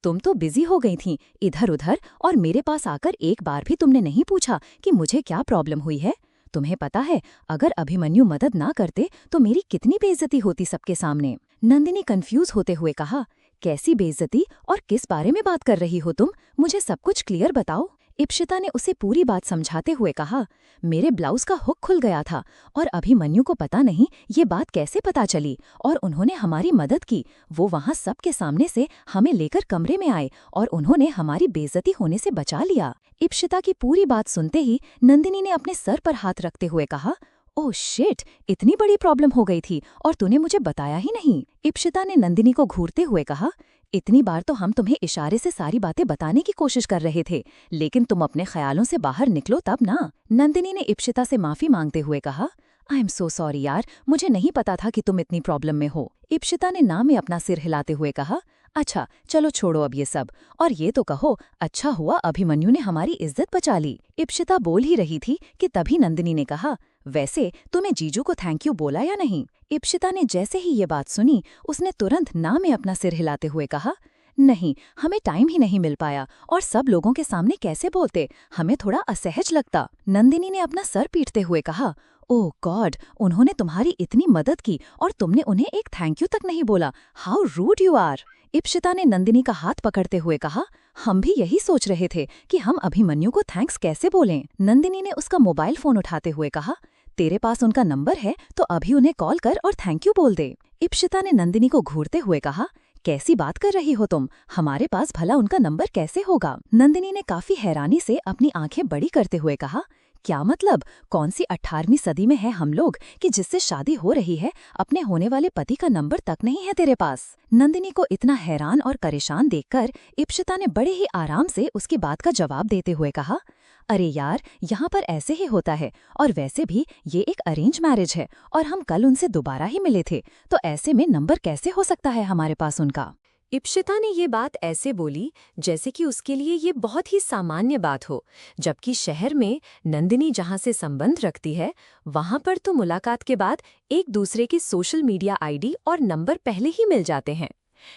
S2: तुम तो बिजी हो गई थीं इधर उधर और मेरे पास आकर एक बार भी तुमने नहीं पूछा कि मुझे क्या प्रॉब्लम हुई है। तुम्हें पता है, अगर अभिमन्यु मदद ना करते तो मेरी कितनी बेइज्जती होती सबके सामने। नंदिनी कंफ्यूज होते हुए कहा, कैसी बेइज्जती और किस बारे में बात कर रही हो तुम? मुझे सब कुछ क्लियर बताओ। इप्सिता ने उसे पूरी बात समझाते हुए कहा, मेरे ब्लाउज का हुक खुल गया था और अभिमन्यु को पता नहीं ये बात कैसे पता चली और उन्होंने हमारी मदद की। वो वहाँ सबके सामने से हमें लेकर कमरे में आए और उन्होंने हमारी बेइज्जती होने से बचा लिया। इप्सिता की पूरी बात सुनते ही नंदिनी ने अपने सर पर हाथ रखते हुए कहा, ओह शिट, इतनी बड़ी प्रॉब्लम हो गई थी और तूने मुझे बताया ही नहीं। इप्सिता ने नंदिनी को घूरते हुए कहा, इतनी बार तो हम तुम्हें इशारे से सारी बातें बताने की कोशिश कर रहे थे, लेकिन तुम अपने ख्यालों से बाहर निकलो तब ना। नंदिनी ने इप्सिता से माफी मांगते हुए कहा, आई एम सो सॉरी यार, मुझे नहीं पता था कि तुम इतनी प्रॉब्लम में हो। इप्सिता ने ना में अपना सिर हिलाते हुए कहा, अच्छा चलो छोड़ो अब ये सब, और ये तो कहो, अच्छा हुआ अभिमन्यु ने हमारी इज्जत बचा ली। इप्सिता बोल ही रही थी कि तभी नंदिनी ने कहा, वैसे तुम्हें जीजू को थैंक यू बोला या नहीं? इप्सिता ने जैसे ही ये बात सुनी उसने तुरंत ना में अपना सिर हिलाते हुए कहा,
S3: नहीं, हमें टाइम ही नहीं मिल पाया और सब लोगों के सामने कैसे बोलते, हमें थोड़ा असहज लगता। नंदिनी ने अपना सर पीटते हुए कहा, ओह गॉड, उन्होंने तुम्हारी इतनी मदद की और तुमने उन्हें एक थैंक यू तक नहीं बोला। How rude you are. Ipshita ने नंदिनी का हाथ पकड़ते हुए कहा, हम भी यही सोच रहे थे कि हम अभिमन्यु को थैंक्स कैसे बोलें। नंदिनी ने उसका मोबाइल फोन उठाते हुए कहा, तेरे पास उनका नंबर है तो अभी उन्हें कॉल कर और थैंक यू बोल दे। इप्शिता ने नंदिनी को घूरते हुए कहा, कैसी बात कर रही हो तुम, हमारे पास भला उनका नंबर कैसे होगा। नंदिनी ने काफी हैरानी से अपनी आंखें बड़ी करते हुए कहा, क्या मतलब, कौन सी 18वीं सदी में है हम लोग कि जिससे शादी हो रही है अपने होने वाले पति का नंबर तक नहीं है तेरे पास। नंदिनी को इतना हैरान और परेशान देखकर इप्शिता ने बड़े ही आराम से उसकी बात का जवाब देते हुए कहा, अरे यार, यहाँ पर ऐसे ही होता है और वैसे भी ये एक अरेंज मैरिज है और हम कल उनसे दोबारा ही मिले थे, तो ऐसे में नंबर कैसे हो सकता है हमारे पास उनका।
S2: इप्शिता ने ये बात ऐसे बोली जैसे कि उसके लिए ये बहुत ही सामान्य बात हो, जबकि शहर में नंदिनी जहाँ से संबंध रखती है वहाँ पर तो मुलाकात के बाद एक दूसरे की सोशल मीडिया आईडी और नंबर पहले ही मिल जाते हैं।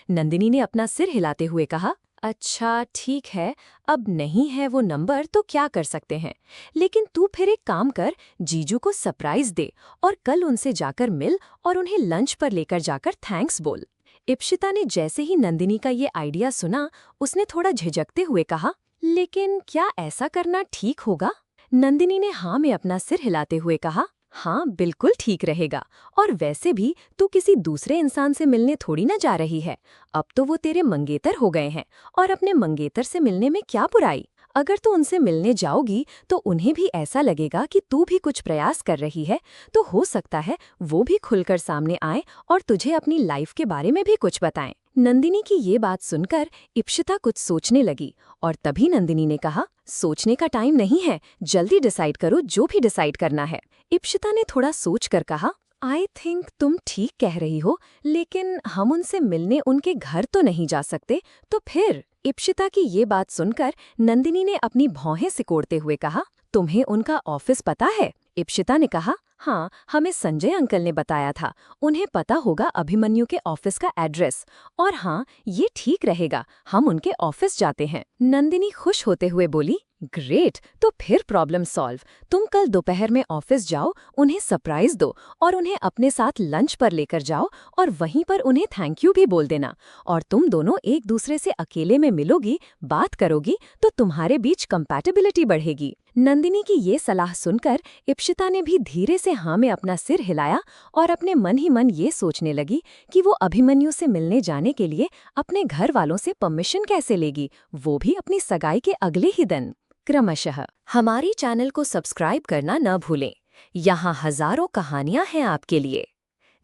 S2: नंदिनी ने अपना सिर हिलाते हुए कहा, अच्छा ठीक है, अब नहीं है वो नंबर तो क्या कर सकते हैं, लेकिन तू फिर एक काम कर, जीजू को सरप्राइज दे और कल उनसे जाकर मिल और उन्हें लंच पर लेकर जाकर थैंक्स बोल। इप्शिता ने जैसे ही नंदिनी का ये आइडिया सुना, उसने थोड़ा झिझकते हुए कहा, लेकिन क्या ऐसा करना ठीक होगा? नंदिनी ने हाँ में अपना सिर हिलाते हुए कहा, हाँ बिल्कुल ठीक रहेगा, और वैसे भी तू किसी दूसरे इंसान से मिलने थोड़ी ना जा रही है, अब तो वो तेरे मंगेतर हो गए हैं और अपने मंगेतर से मिलने में क्या बुराई। अगर तू उनसे मिलने जाओगी तो उन्हें भी ऐसा लगेगा कि तू भी कुछ प्रयास कर रही है, तो हो सकता है वो भी खुलकर सामने आए और तुझे अपनी लाइफ के बारे में भी कुछ बताएं। नंदिनी की ये बात सुनकर इप्शिता कुछ सोचने लगी और तभी नंदिनी ने कहा, सोचने का टाइम नहीं है, जल्दी डिसाइड करो जो भी डिसाइड करना है। इप्शिता ने थोड़ा सोच कर कहा, आई थिंक तुम ठीक कह रही हो, लेकिन हम उनसे मिलने उनके घर तो नहीं जा सकते, तो फिर। इप्शिता की ये बात सुनकर नंदिनी ने अपनी भौहें सिकोड़ते हुए कहा, तुम्हें उनका ऑफिस पता है? इप्शिता ने कहा, हाँ, हमें संजय अंकल ने बताया था, उन्हें पता होगा अभिमन्यु के ऑफिस का एड्रेस, और हाँ, ये ठीक रहेगा, हम उनके ऑफिस जाते हैं। नंदिनी खुश होते हुए बोली, ग्रेट, तो फिर प्रॉब्लम सॉल्व। तुम कल दोपहर में ऑफिस जाओ, उन्हें सरप्राइज दो और उन्हें अपने साथ लंच पर लेकर जाओ और वहीं पर उन्हें थैंक यू भी बोल देना, और तुम दोनों एक दूसरे से अकेले में मिलोगी, बात करोगी तो तुम्हारे बीच कंपैटिबिलिटी बढ़ेगी। नंदिनी की ये सलाह सुनकर इप्शिता ने भी धीरे से हाँ में अपना सिर हिलाया और अपने मन ही मन ये सोचने लगी कि वो अभिमन्यु से मिलने जाने के लिए अपने घर वालों से परमिशन कैसे लेगी, वो भी अपनी सगाई के अगले ही दिन। क्रमशः हमारी चैनल को सब्सक्राइब करना न भूलें, यहाँ हजारों कहानियां हैं आपके लिए।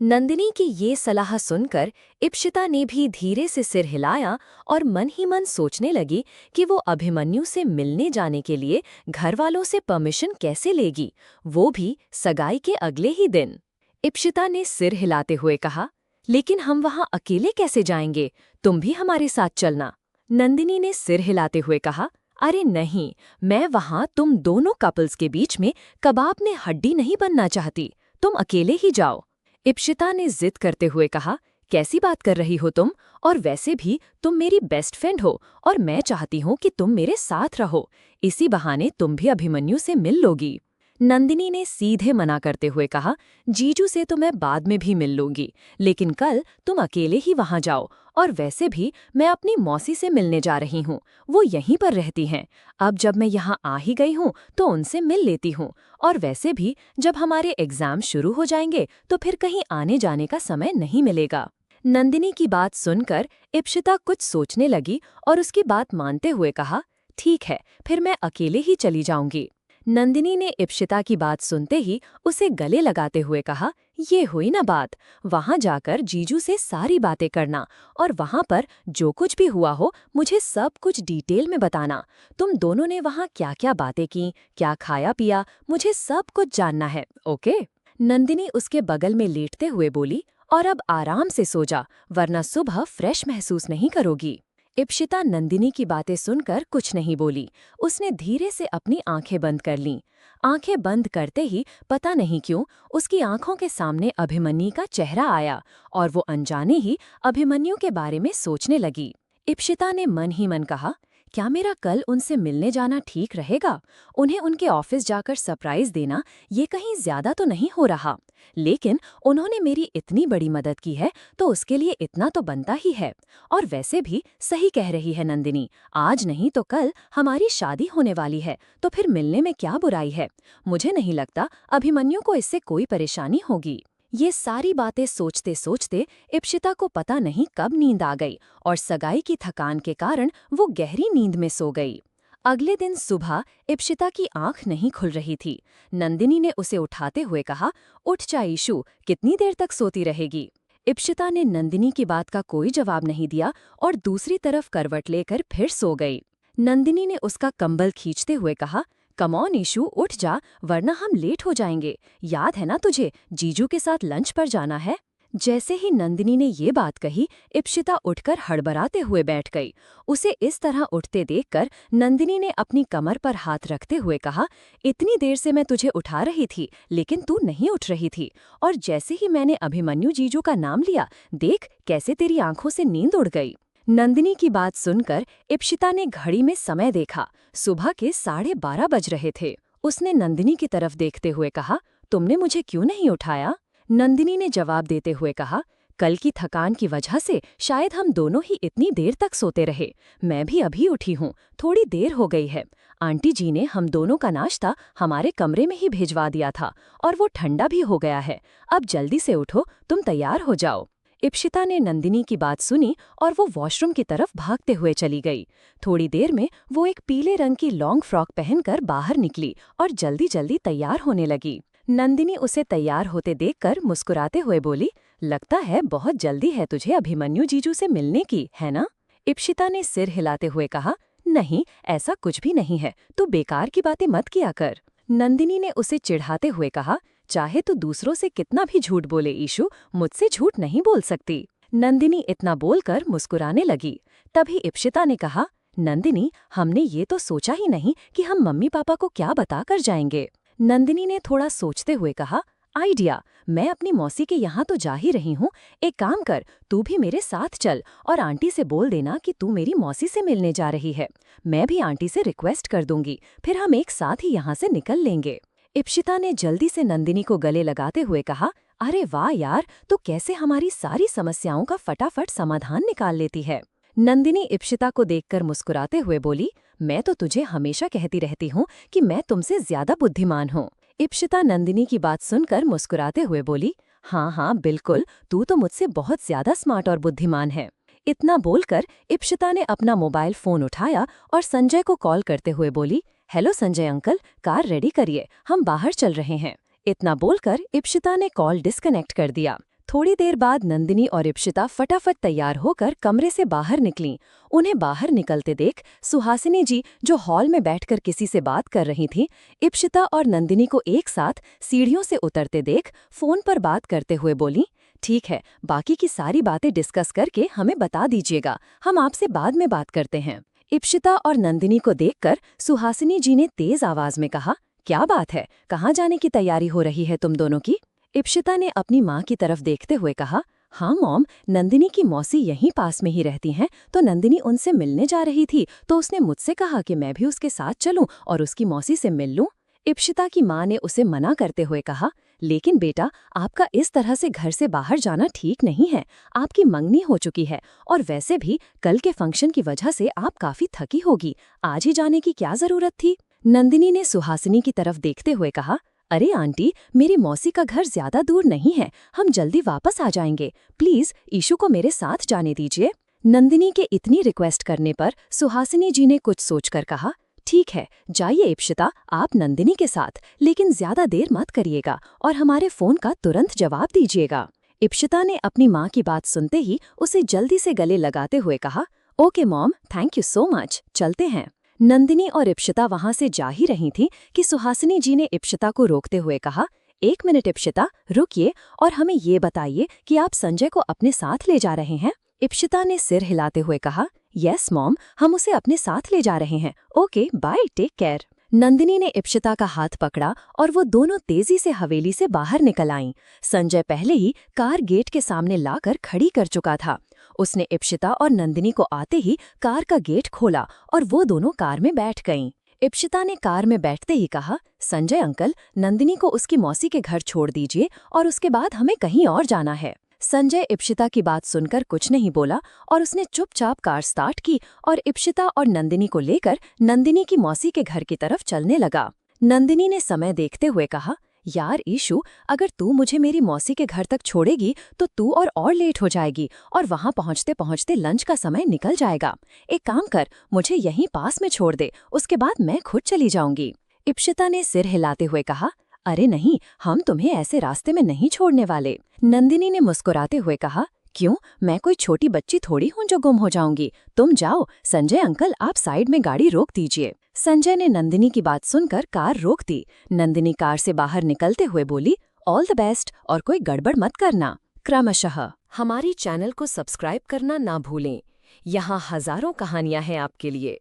S2: नंदिनी की ये सलाह सुनकर इप्शिता ने भी धीरे से सिर हिलाया और मन ही मन सोचने लगी कि वो अभिमन्यु से मिलने जाने के लिए घर वालों से परमिशन कैसे लेगी, वो भी सगाई के अगले ही दिन। इप्शिता ने सिर हिलाते हुए कहा, लेकिन हम वहाँ अकेले कैसे जाएंगे, तुम भी हमारे साथ चलना। नंदिनी ने सिर हिलाते हुए कहा, अरे नहीं, मैं वहाँ तुम दोनों कपल्स के बीच में कबाब में हड्डी नहीं बनना चाहती, तुम अकेले ही जाओ। इप्शिता ने जिद करते हुए कहा, कैसी बात कर रही हो तुम, और वैसे भी तुम मेरी बेस्ट फ्रेंड हो और मैं चाहती हूँ कि तुम मेरे साथ रहो, इसी बहाने तुम भी अभिमन्यु से मिल लोगी। नंदिनी ने सीधे मना करते हुए कहा, जीजू से तो मैं बाद में भी मिल लूंगी, लेकिन कल तुम अकेले ही वहां जाओ, और वैसे भी मैं अपनी मौसी से मिलने जा रही हूँ, वो यहीं पर रहती हैं। अब जब मैं यहाँ आ ही गई हूँ तो उनसे मिल लेती हूँ, और वैसे भी जब हमारे एग्जाम शुरू हो जाएंगे तो फिर कहीं आने जाने का समय नहीं मिलेगा। नंदिनी की बात सुनकर इप्शिता कुछ सोचने लगी और उसकी बात मानते हुए कहा, ठीक है, फिर मैं अकेले ही चली जाऊंगी। नंदिनी ने इप्शिता की बात सुनते ही उसे गले लगाते हुए कहा, ये हुई ना बात, वहां जाकर जीजू से सारी बातें करना और वहां पर जो कुछ भी हुआ हो मुझे सब कुछ डिटेल में बताना। तुम दोनों ने वहां क्या क्या बातें की, क्या खाया पिया, मुझे सब कुछ जानना है, ओके? नंदिनी उसके बगल में लेटते हुए बोली, और अब आराम से सो जा, वरना सुबह फ्रेश महसूस नहीं करोगी। इप्शिता नंदिनी की बातें सुनकर कुछ नहीं बोली, उसने धीरे से अपनी आंखें बंद कर लीं। आंखें बंद करते ही पता नहीं क्यों उसकी आंखों के सामने अभिमन्यु का चेहरा आया और वो अनजाने ही अभिमन्यु के बारे में सोचने लगी।
S1: इप्शिता ने मन ही मन कहा, क्या मेरा कल उनसे मिलने जाना ठीक रहेगा? उन्हें उनके ऑफिस जाकर सरप्राइज देना ये कहीं ज्यादा तो नहीं हो रहा। लेकिन उन्होंने मेरी इतनी बड़ी मदद की है तो उसके लिए इतना तो बनता ही है। और वैसे भी सही कह रही है नंदिनी, आज नहीं तो कल हमारी शादी होने वाली है, तो फिर मिलने में क्या बुराई है। मुझे नहीं लगता अभिमन्यु को इससे कोई परेशानी होगी। ये सारी बातें सोचते सोचते इप्शिता को पता नहीं कब नींद आ गई और सगाई की थकान के कारण वो गहरी नींद में सो गई। अगले दिन सुबह इप्शिता की आंख नहीं खुल रही थी। नंदिनी ने उसे उठाते हुए कहा, उठ जा ईशु, कितनी देर तक सोती रहेगी? इप्शिता ने नंदिनी की बात का कोई जवाब नहीं दिया और दूसरी तरफ करवट लेकर फिर सो गई। नंदिनी ने उसका कंबल खींचते हुए कहा, कम ऑन ईशु, उठ जा वरना हम लेट हो जाएंगे। याद है ना तुझे, जीजू के साथ लंच पर जाना है? जैसे ही नंदिनी ने ये बात कही, इप्शिता उठकर हड़बड़ाते हुए बैठ गई। उसे इस तरह उठते देखकर नंदिनी ने अपनी कमर पर हाथ रखते हुए कहा, इतनी देर से मैं तुझे उठा रही थी लेकिन तू नहीं उठ रही थी, और जैसे ही मैंने अभिमन्यु जीजू का नाम लिया, देख कैसे तेरी आंखों से नींद उड़ गई। नंदिनी की बात सुनकर इप्शिता ने घड़ी में समय देखा। सुबह के 12:30 बज रहे थे। उसने नंदिनी की तरफ देखते हुए कहा, तुमने मुझे क्यों नहीं उठाया? नंदिनी ने जवाब देते हुए कहा, कल की थकान की वजह से शायद हम दोनों ही इतनी देर तक सोते रहे। मैं भी अभी उठी हूँ, थोड़ी देर हो गई है। आंटी जी ने हम दोनों का नाश्ता हमारे कमरे में ही भिजवा दिया था और वो ठंडा भी हो गया है। अब जल्दी से उठो, तुम तैयार हो जाओ। इप्शिता ने नंदिनी की बात सुनी और वो वॉशरूम की तरफ भागते हुए चली गई। थोड़ी देर में वो एक पीले रंग की लॉन्ग फ्रॉक पहनकर बाहर निकली और जल्दी जल्दी तैयार होने लगी। नंदिनी उसे तैयार होते देखकर मुस्कुराते हुए बोली, लगता है बहुत जल्दी है तुझे अभिमन्यु जीजू से मिलने की, है ना? इप्शिता ने सिर हिलाते हुए कहा, नहीं, ऐसा कुछ भी नहीं है, तू बेकार की बातें मत किया कर। नंदिनी ने उसे चिढ़ाते हुए कहा, चाहे तू दूसरों से कितना भी झूठ बोले ईशु, मुझसे झूठ नहीं बोल सकती। नंदिनी इतना बोलकर मुस्कुराने लगी। तभी इप्शिता ने कहा, नंदिनी, हमने ये तो सोचा ही नहीं कि हम मम्मी पापा को क्या बता कर जाएंगे। नंदिनी ने थोड़ा सोचते हुए कहा, आइडिया, मैं अपनी मौसी के यहाँ तो जा ही रही हूँ, एक काम कर, तू भी मेरे साथ चल और आंटी से बोल देना कि तू मेरी मौसी से मिलने जा रही है। मैं भी आंटी से रिक्वेस्ट कर दूंगी, फिर हम एक साथ ही यहाँ से निकल लेंगे। इप्शिता ने जल्दी से नंदिनी को गले लगाते हुए कहा, अरे वाह यार, तू कैसे हमारी सारी समस्याओं का फटाफट समाधान निकाल लेती है। नंदिनी इप्शिता को देखकर मुस्कुराते हुए बोली, मैं तो तुझे हमेशा कहती रहती हूँ कि मैं तुमसे ज्यादा बुद्धिमान हूँ। इप्शिता नंदिनी की बात सुनकर मुस्कुराते हुए बोली, हाँ हाँ बिल्कुल, तू तो मुझसे बहुत ज्यादा स्मार्ट और बुद्धिमान है। इतना बोलकर इप्शिता ने अपना मोबाइल फोन उठाया और संजय को कॉल करते हुए बोली, hello Sanjay uncle, car ready करिए, हम बाहर चल रहे हैं। इतना बोलकर इप्शिता ने कॉल डिस्कनेक्ट कर दिया। थोड़ी देर बाद नंदिनी और इप्शिता फटाफट तैयार होकर कमरे से बाहर निकलीं। उन्हें बाहर निकलते देख सुहासिनी जी, जो हॉल में बैठकर किसी से बात कर रही थीं, इप्शिता और नंदिनी को एक साथ सीढ़ियों से उतरते देख फोन पर बात करते हुए बोली, ठीक है, बाकी की सारी बातें डिस्कस करके हमें बता दीजिएगा, हम आपसे बाद में बात करते हैं। इप्शिता और नंदिनी को देखकर सुहासिनी जी ने तेज आवाज में कहा, क्या बात है, कहाँ जाने की तैयारी हो रही है तुम दोनों की? इप्शिता ने अपनी माँ की तरफ देखते हुए कहा, हाँ मॉम, नंदिनी की मौसी यहीं पास में ही रहती हैं, तो नंदिनी उनसे मिलने जा रही थी तो उसने मुझसे कहा कि मैं भी उसके साथ चलूं और उसकी मौसी से मिल लूं। इप्शिता की माँ ने उसे मना करते हुए कहा, लेकिन बेटा, आपका इस तरह से घर से बाहर जाना ठीक नहीं है। आपकी मंगनी हो चुकी है और वैसे भी कल के फंक्शन की वजह से आप काफी थकी होगी, आज ही जाने की क्या जरूरत थी? नंदिनी ने सुहासिनी की तरफ देखते हुए कहा, अरे आंटी, मेरी मौसी का घर ज्यादा दूर नहीं है, हम जल्दी वापस आ जाएंगे, प्लीज ईशु को मेरे साथ जाने दीजिए। नंदिनी के इतनी रिक्वेस्ट करने पर सुहासिनी जी ने कुछ सोचकर कहा, ठीक है, जाइए इप्शिता, आप नंदिनी के साथ, लेकिन ज्यादा देर मत करिएगा और हमारे फोन का तुरंत जवाब दीजिएगा। इप्शिता ने अपनी माँ की बात सुनते ही उसे जल्दी से गले लगाते हुए कहा, okay mom, thank you so much, चलते हैं। नंदिनी और इप्शिता वहां से जा ही रही थी कि सुहासिनी जी ने इप्शिता को रोकते हुए कहा, एक मिनट इप्शिता, रुकिए और हमें ये बताइए कि आप संजय को अपने साथ ले जा रहे हैं? इप्शिता ने सिर हिलाते हुए कहा, यस मॉम, हम उसे अपने साथ ले जा रहे हैं। Okay bye, take care. Nandini ने इप्शिता का हाथ पकड़ा और वो दोनों तेजी से हवेली से बाहर निकल आईं। संजय पहले ही कार गेट के सामने लाकर खड़ी कर चुका था। उसने इप्शिता और नंदिनी को आते ही कार का गेट खोला और वो दोनों कार में बैठ गईं। इप्शिता ने कार में बैठते ही कहा, संजय अंकल, नंदिनी को उसकी मौसी के घर छोड़ दीजिए और उसके बाद हमें कहीं और जाना है। संजय इप्शिता की बात सुनकर कुछ नहीं बोला और उसने चुपचाप कार स्टार्ट की और इप्शिता और नंदिनी को लेकर नंदिनी की मौसी के घर की तरफ चलने लगा। नंदिनी ने समय देखते हुए कहा, यार ईशु, अगर तू मुझे मेरी मौसी के घर तक छोड़ेगी तो तू और लेट हो जाएगी और वहां पहुंचते पहुंचते लंच का समय निकल जाएगा। एक काम कर, मुझे यहीं पास में छोड़ दे, उसके बाद मैं खुद चली जाऊंगी। इप्शिता ने सिर हिलाते हुए कहा, अरे नहीं, हम तुम्हें ऐसे रास्ते में नहीं छोड़ने वाले। नंदिनी ने मुस्कुराते हुए कहा, क्यों, मैं कोई छोटी बच्ची थोड़ी हूँ जो गुम हो जाऊंगी। तुम जाओ। संजय अंकल, आप साइड में गाड़ी रोक दीजिए। संजय ने नंदिनी की बात सुनकर कार रोक दी। नंदिनी कार से बाहर निकलते हुए बोली, ऑल द बेस्ट और कोई गड़बड़ मत करना। क्रमशः
S2: हमारी चैनल को सब्सक्राइब करना ना भूलें। यहाँ हजारों कहानियां हैं आपके लिए।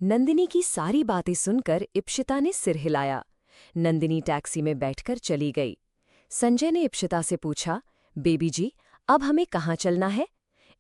S2: नंदिनी की सारी बातें सुनकर इप्शिता ने सिर हिलाया। नंदिनी टैक्सी में बैठकर चली गई। संजय ने इप्शिता से पूछा, बेबी जी, अब हमें कहाँ चलना है?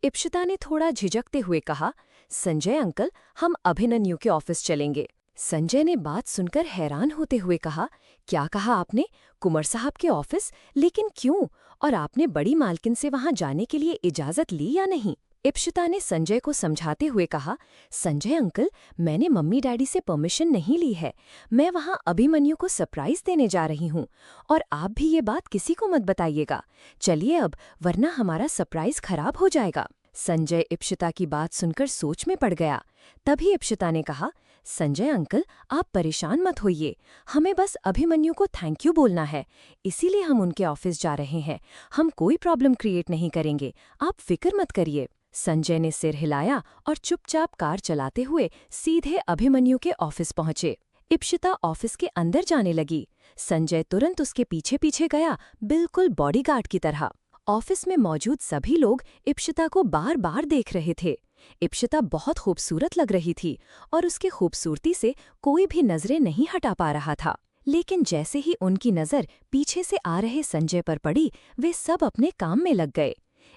S2: इप्शिता ने थोड़ा झिझकते हुए कहा, संजय अंकल, हम अभिमन्यु के ऑफिस चलेंगे। संजय ने बात सुनकर हैरान होते हुए कहा, क्या कहा आपने? कुंवर साहब के ऑफिस? लेकिन क्यों? और आपने बड़ी मालकिन से वहां जाने के लिए इजाजत ली या नहीं? इप्शिता ने संजय को समझाते हुए कहा, संजय अंकल, मैंने मम्मी डैडी से परमिशन नहीं ली है। मैं वहां अभिमन्यु को सरप्राइज देने जा रही हूं और आप भी ये बात किसी को मत बताइएगा। चलिए अब, वरना हमारा सरप्राइज खराब हो जाएगा। संजय इप्शिता की बात सुनकर सोच में पड़ गया। तभी इप्शिता ने कहा, संजय अंकल, आप परेशान मत होइए, हमें बस अभिमन्यु को थैंक यू बोलना है, इसीलिए हम उनके ऑफिस जा रहे हैं। हम कोई प्रॉब्लम क्रिएट नहीं करेंगे, आप फिक्र मत करिए। संजय ने सिर हिलाया और चुपचाप कार चलाते हुए सीधे अभिमन्यु के ऑफिस पहुंचे। इप्शिता ऑफिस के अंदर जाने लगी। संजय तुरंत उसके पीछे पीछे गया, बिल्कुल बॉडीगार्ड की तरह। ऑफिस में मौजूद सभी लोग इप्शिता को बार बार देख रहे थे। इप्शिता बहुत खूबसूरत लग रही थी और उसकी खूबसूरती से कोई भी नजरें नहीं हटा पा रहा था। लेकिन जैसे ही उनकी नजर पीछे से आ रहे संजय पर पड़ी, वे सब अपने काम में लग गए।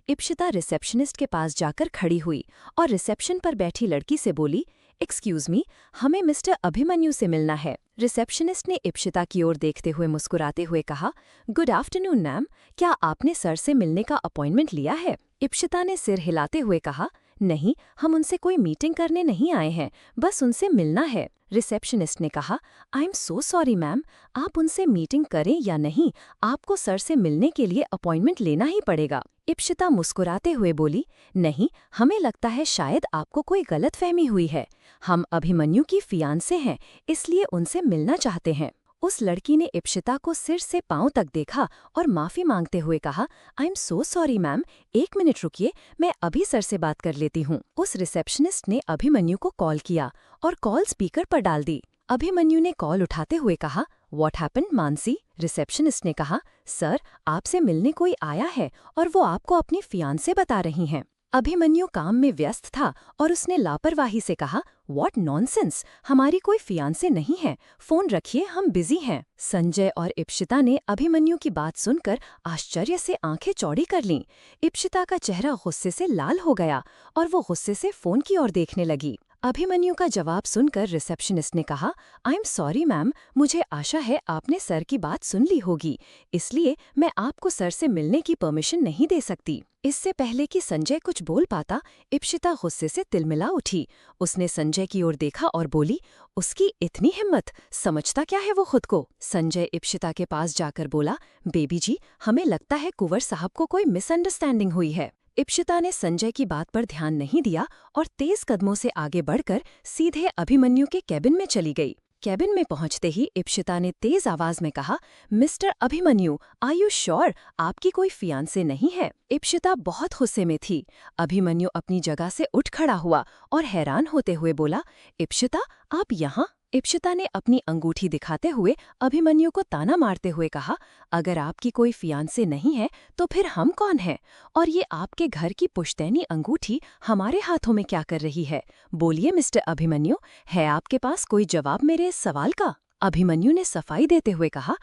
S2: इप्शिता रिसेप्शनिस्ट के पास जाकर खड़ी हुई और रिसेप्शन पर बैठी लड़की से बोली, एक्सक्यूज मी, हमें मिस्टर अभिमन्यु से मिलना है। रिसेप्शनिस्ट ने इप्शिता की ओर देखते हुए मुस्कुराते हुए कहा, गुड आफ्टरनून मैम, क्या आपने सर से मिलने का अपॉइंटमेंट लिया है? इप्शिता ने सिर हिलाते हुए कहा, नहीं, हम उनसे कोई मीटिंग करने नहीं आए हैं, बस उनसे मिलना है। रिसेप्शनिस्ट ने कहा, I am so sorry ma'am, आप उनसे मीटिंग करें या नहीं, आपको सर से मिलने के लिए अपॉइंटमेंट लेना ही पड़ेगा। इप्शिता मुस्कुराते हुए बोली, नहीं, हमें लगता है शायद आपको कोई गलतफहमी हुई है। हम अभिमन्यु की फियांसे हैं, इसलिए उनसे मिलना चाहते हैं। उस लड़की ने इप्शिता को सिर से पांव तक देखा और माफी मांगते हुए कहा, I am so sorry ma'am, एक मिनट रुकिए, मैं अभी सर से बात कर लेती हूँ। उस रिसेप्शनिस्ट ने अभिमन्यु को कॉल किया और कॉल स्पीकर पर डाल दी। अभिमन्यु ने कॉल उठाते हुए कहा, व्हाट हैपेंड मानसी? रिसेप्शनिस्ट ने कहा, सर, आपसे मिलने कोई आया है और वो आपको अपनी फियांसे बता रही हैं। अभिमन्यु काम में व्यस्त था और उसने लापरवाही से कहा, व्हाट नॉनसेंस, हमारी कोई फियांसे नहीं है, फोन रखिए, हम बिजी हैं। संजय और इप्शिता ने अभिमन्यु की बात सुनकर आश्चर्य से आंखें चौड़ी कर लीं। इप्शिता का चेहरा गुस्से से लाल हो गया और वो गुस्से से फोन की ओर देखने लगी। अभिमन्यु का जवाब सुनकर रिसेप्शनिस्ट ने कहा, आई एम सॉरी मैम, मुझे आशा है आपने सर की बात सुन ली होगी, इसलिए मैं आपको सर से मिलने की परमिशन नहीं दे सकती। इससे पहले कि संजय कुछ बोल पाता, इप्शिता गुस्से से तिलमिला उठी। उसने संजय की ओर देखा और बोली, उसकी इतनी हिम्मत, समझता क्या है वो खुद को? संजय इप्शिता के पास जाकर बोला, बेबी जी, हमें लगता है कुंवर साहब को कोई मिसअंडरस्टैंडिंग हुई है। इप्शिता ने संजय की बात पर ध्यान नहीं दिया और तेज कदमों से आगे बढ़कर सीधे अभिमन्यु के कैबिन में चली गई। कैबिन में पहुंचते ही इप्शिता ने तेज आवाज में कहा, mister Abhimanyu, are you sure आपकी कोई फियांसे नहीं है? इप्शिता बहुत गुस्से में थी। अभिमन्यु अपनी जगह से उठ खड़ा हुआ और हैरान होते हुए बोला, इप्शिता, आप यहाँ? इप्शिता ने अपनी अंगूठी दिखाते हुए अभिमन्यु को ताना मारते हुए कहा, अगर आपकी कोई फियांसे नहीं है तो फिर हम कौन हैं? और ये आपके घर की पुश्तैनी अंगूठी हमारे हाथों में क्या कर रही है? बोलिए मिस्टर अभिमन्यु, है आपके पास कोई जवाब मेरे इस सवाल का?
S3: अभिमन्यु ने सफाई देते हुए कहा,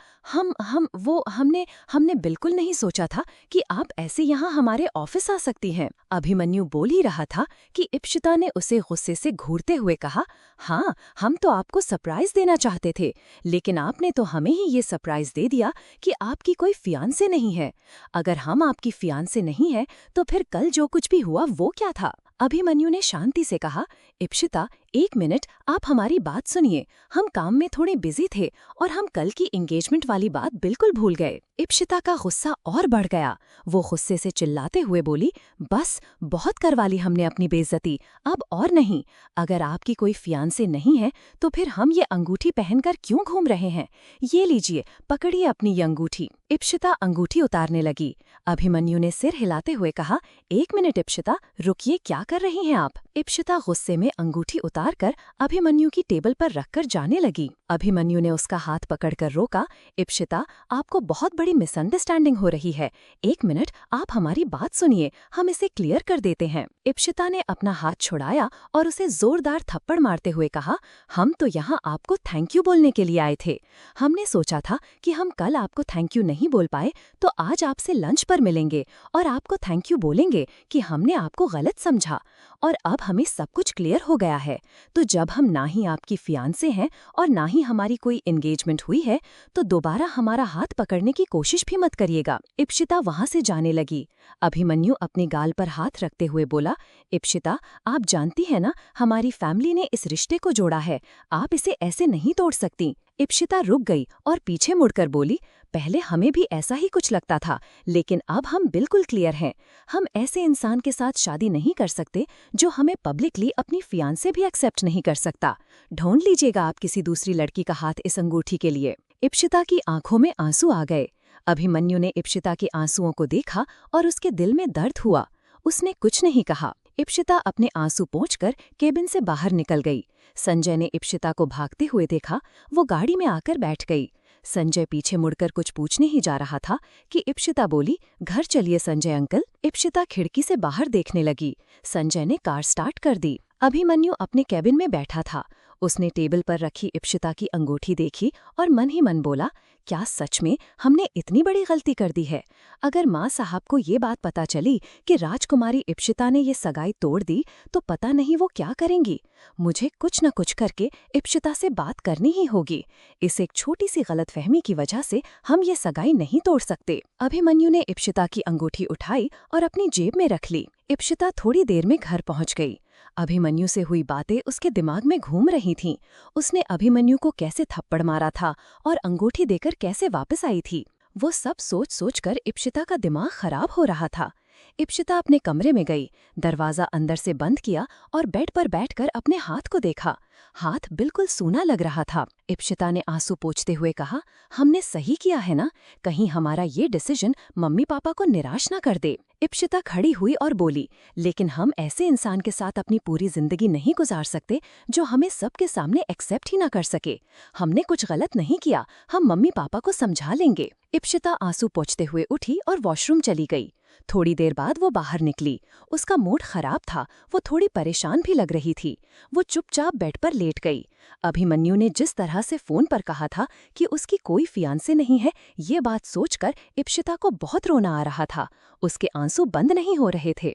S3: हमने बिल्कुल नहीं सोचा था कि आप ऐसे यहाँ हमारे ऑफिस आ सकती हैं। अभिमन्यु बोल ही रहा था कि इप्शिता ने उसे गुस्से से घूरते हुए कहा, हाँ, हम तो आपको सरप्राइज देना चाहते थे, लेकिन आपने तो हमें ही ये सरप्राइज दे दिया कि आपकी कोई फियांसे नहीं है। अगर हम आपकी फियांसे नहीं है तो फिर कल जो कुछ भी हुआ वो क्या था? अभिमन्यु ने शांति से कहा, इप्शिता, 1 मिनट, आप हमारी बात सुनिए। हम काम में थोड़े बिजी थे और हम कल की एंगेजमेंट वाली बात बिल्कुल भूल गए। इप्शिता का गुस्सा और बढ़ गया। वो गुस्से से चिल्लाते हुए बोली, बस बहुत करवा ली हमने अपनी बेइज्जती, अब और नहीं। अगर आपकी कोई फियांसे नहीं है तो फिर हम ये अंगूठी पहनकर क्यों घूम रहे हैं? ये लीजिए, पकड़िए अपनी ये अंगूठी। इप्शिता अंगूठी उतारने लगी। अभिमन्यु ने सिर हिलाते हुए कहा, 1 मिनट इप्शिता, रुकिए, क्या कर रही हैं आप? इप्शिता गुस्से में अंगूठी उतारकर अभिमन्यु की टेबल पर रखकर जाने लगी। अभिमन्यु ने उसका हाथ पकड़कर रोका, इप्शिता, आपको बहुत बड़ी मिसअंडरस्टैंडिंग हो रही है। 1 मिनट, आप हमारी बात सुनिए, हम इसे क्लियर कर देते हैं। इप्शिता ने अपना हाथ छुड़ाया और उसे जोरदार थप्पड़ मारते हुए कहा, हम तो यहाँ आपको थैंक यू बोलने के लिए आए थे। हमने सोचा था कि हम कल आपको थैंक यू नहीं बोल पाए तो आज आपसे लंच पर मिलेंगे और आपको थैंक यू बोलेंगे कि हमने आपको गलत समझा, और अब हमें सब कुछ क्लियर हो गया है। तो जब हम ना ही आपकी फियांसे हैं और ना ही हमारी कोई एंगेजमेंट हुई है तो दोबारा हमारा हाथ पकड़ने की कोशिश भी मत करिएगा। इप्शिता वहां से जाने लगी। अभिमन्यु अपने गाल पर हाथ रखते हुए बोला, इप्शिता, आप जानती हैं ना, हमारी फैमिली ने इस रिश्ते को जोड़ा है, आप इसे ऐसे नहीं तोड़ सकती। इप्शिता रुक गई और पीछे मुड़कर बोली, पहले हमें भी ऐसा ही कुछ लगता था, लेकिन अब हम बिल्कुल क्लियर हैं। हम ऐसे इंसान के साथ शादी नहीं कर सकते जो हमें पब्लिकली अपनी फियांसे भी एक्सेप्ट नहीं कर सकता। ढूंढ लीजिएगा आप किसी दूसरी लड़की का हाथ इस अंगूठी के लिए। इप्शिता की आंखों में आंसू आ गए। अभिमन्यु ने इप्शिता के आंसुओं को देखा और उसके दिल में दर्द हुआ। उसने कुछ नहीं कहा। इप्शिता अपने आंसू पोंछकर केबिन से बाहर निकल गई। संजय ने इप्शिता को भागते हुए देखा। वो गाड़ी में आकर बैठ गई। संजय पीछे मुड़कर कुछ पूछने ही जा रहा था कि इप्शिता बोली, घर चलिए संजय अंकल। इप्शिता खिड़की से बाहर देखने लगी। संजय ने कार स्टार्ट कर दी। अभिमन्यु अपने कैबिन में बैठा था। उसने टेबल पर रखी इप्शिता की अंगूठी देखी और मन ही मन बोला, क्या सच में हमने इतनी बड़ी गलती कर दी है? अगर माँ साहब को ये बात पता चली कि राजकुमारी इप्शिता ने ये सगाई तोड़ दी तो पता नहीं वो क्या करेंगी। मुझे कुछ न कुछ करके इप्शिता से बात करनी ही होगी। इस एक छोटी सी गलतफहमी की वजह से हम ये सगाई नहीं तोड़ सकते। अभिमन्यु ने इप्शिता की अंगूठी उठाई और अपनी जेब में रख ली। इप्शिता थोड़ी देर में घर पहुंच गई। अभिमन्यु से हुई बातें उसके दिमाग में घूम रही थीं। उसने अभिमन्यु को कैसे थप्पड़ मारा था और अंगूठी देकर कैसे वापस आई थी, वो सब सोच सोचकर इप्शिता का दिमाग खराब हो रहा था। इप्शिता अपने कमरे में गई, दरवाजा अंदर से बंद किया और बेड पर बैठकर अपने हाथ को देखा। हाथ बिल्कुल सूना लग रहा था। इप्शिता ने आंसू पोंछते हुए कहा, हमने सही किया है ना? कहीं हमारा ये डिसीजन मम्मी पापा को निराश न कर दे। इप्शिता खड़ी हुई और बोली, लेकिन हम ऐसे इंसान के साथ अपनी पूरी जिंदगी नहीं गुजार सकते जो हमें सबके सामने एक्सेप्ट ही ना कर सके। हमने कुछ गलत नहीं किया, हम मम्मी पापा को समझा लेंगे। इप्शिता आंसू पोंछते हुए उठी और वॉशरूम चली गई। थोड़ी देर बाद वो बाहर निकली। उसका मूड खराब था, वो थोड़ी परेशान भी लग रही थी। वो चुपचाप बेड पर लेट गई। अभिमन्यु ने जिस तरह से फोन पर कहा था कि उसकी कोई फियांसे नहीं है, ये बात सोचकर इप्शिता को बहुत रोना आ रहा था। उसके आंसू बंद नहीं हो रहे थे।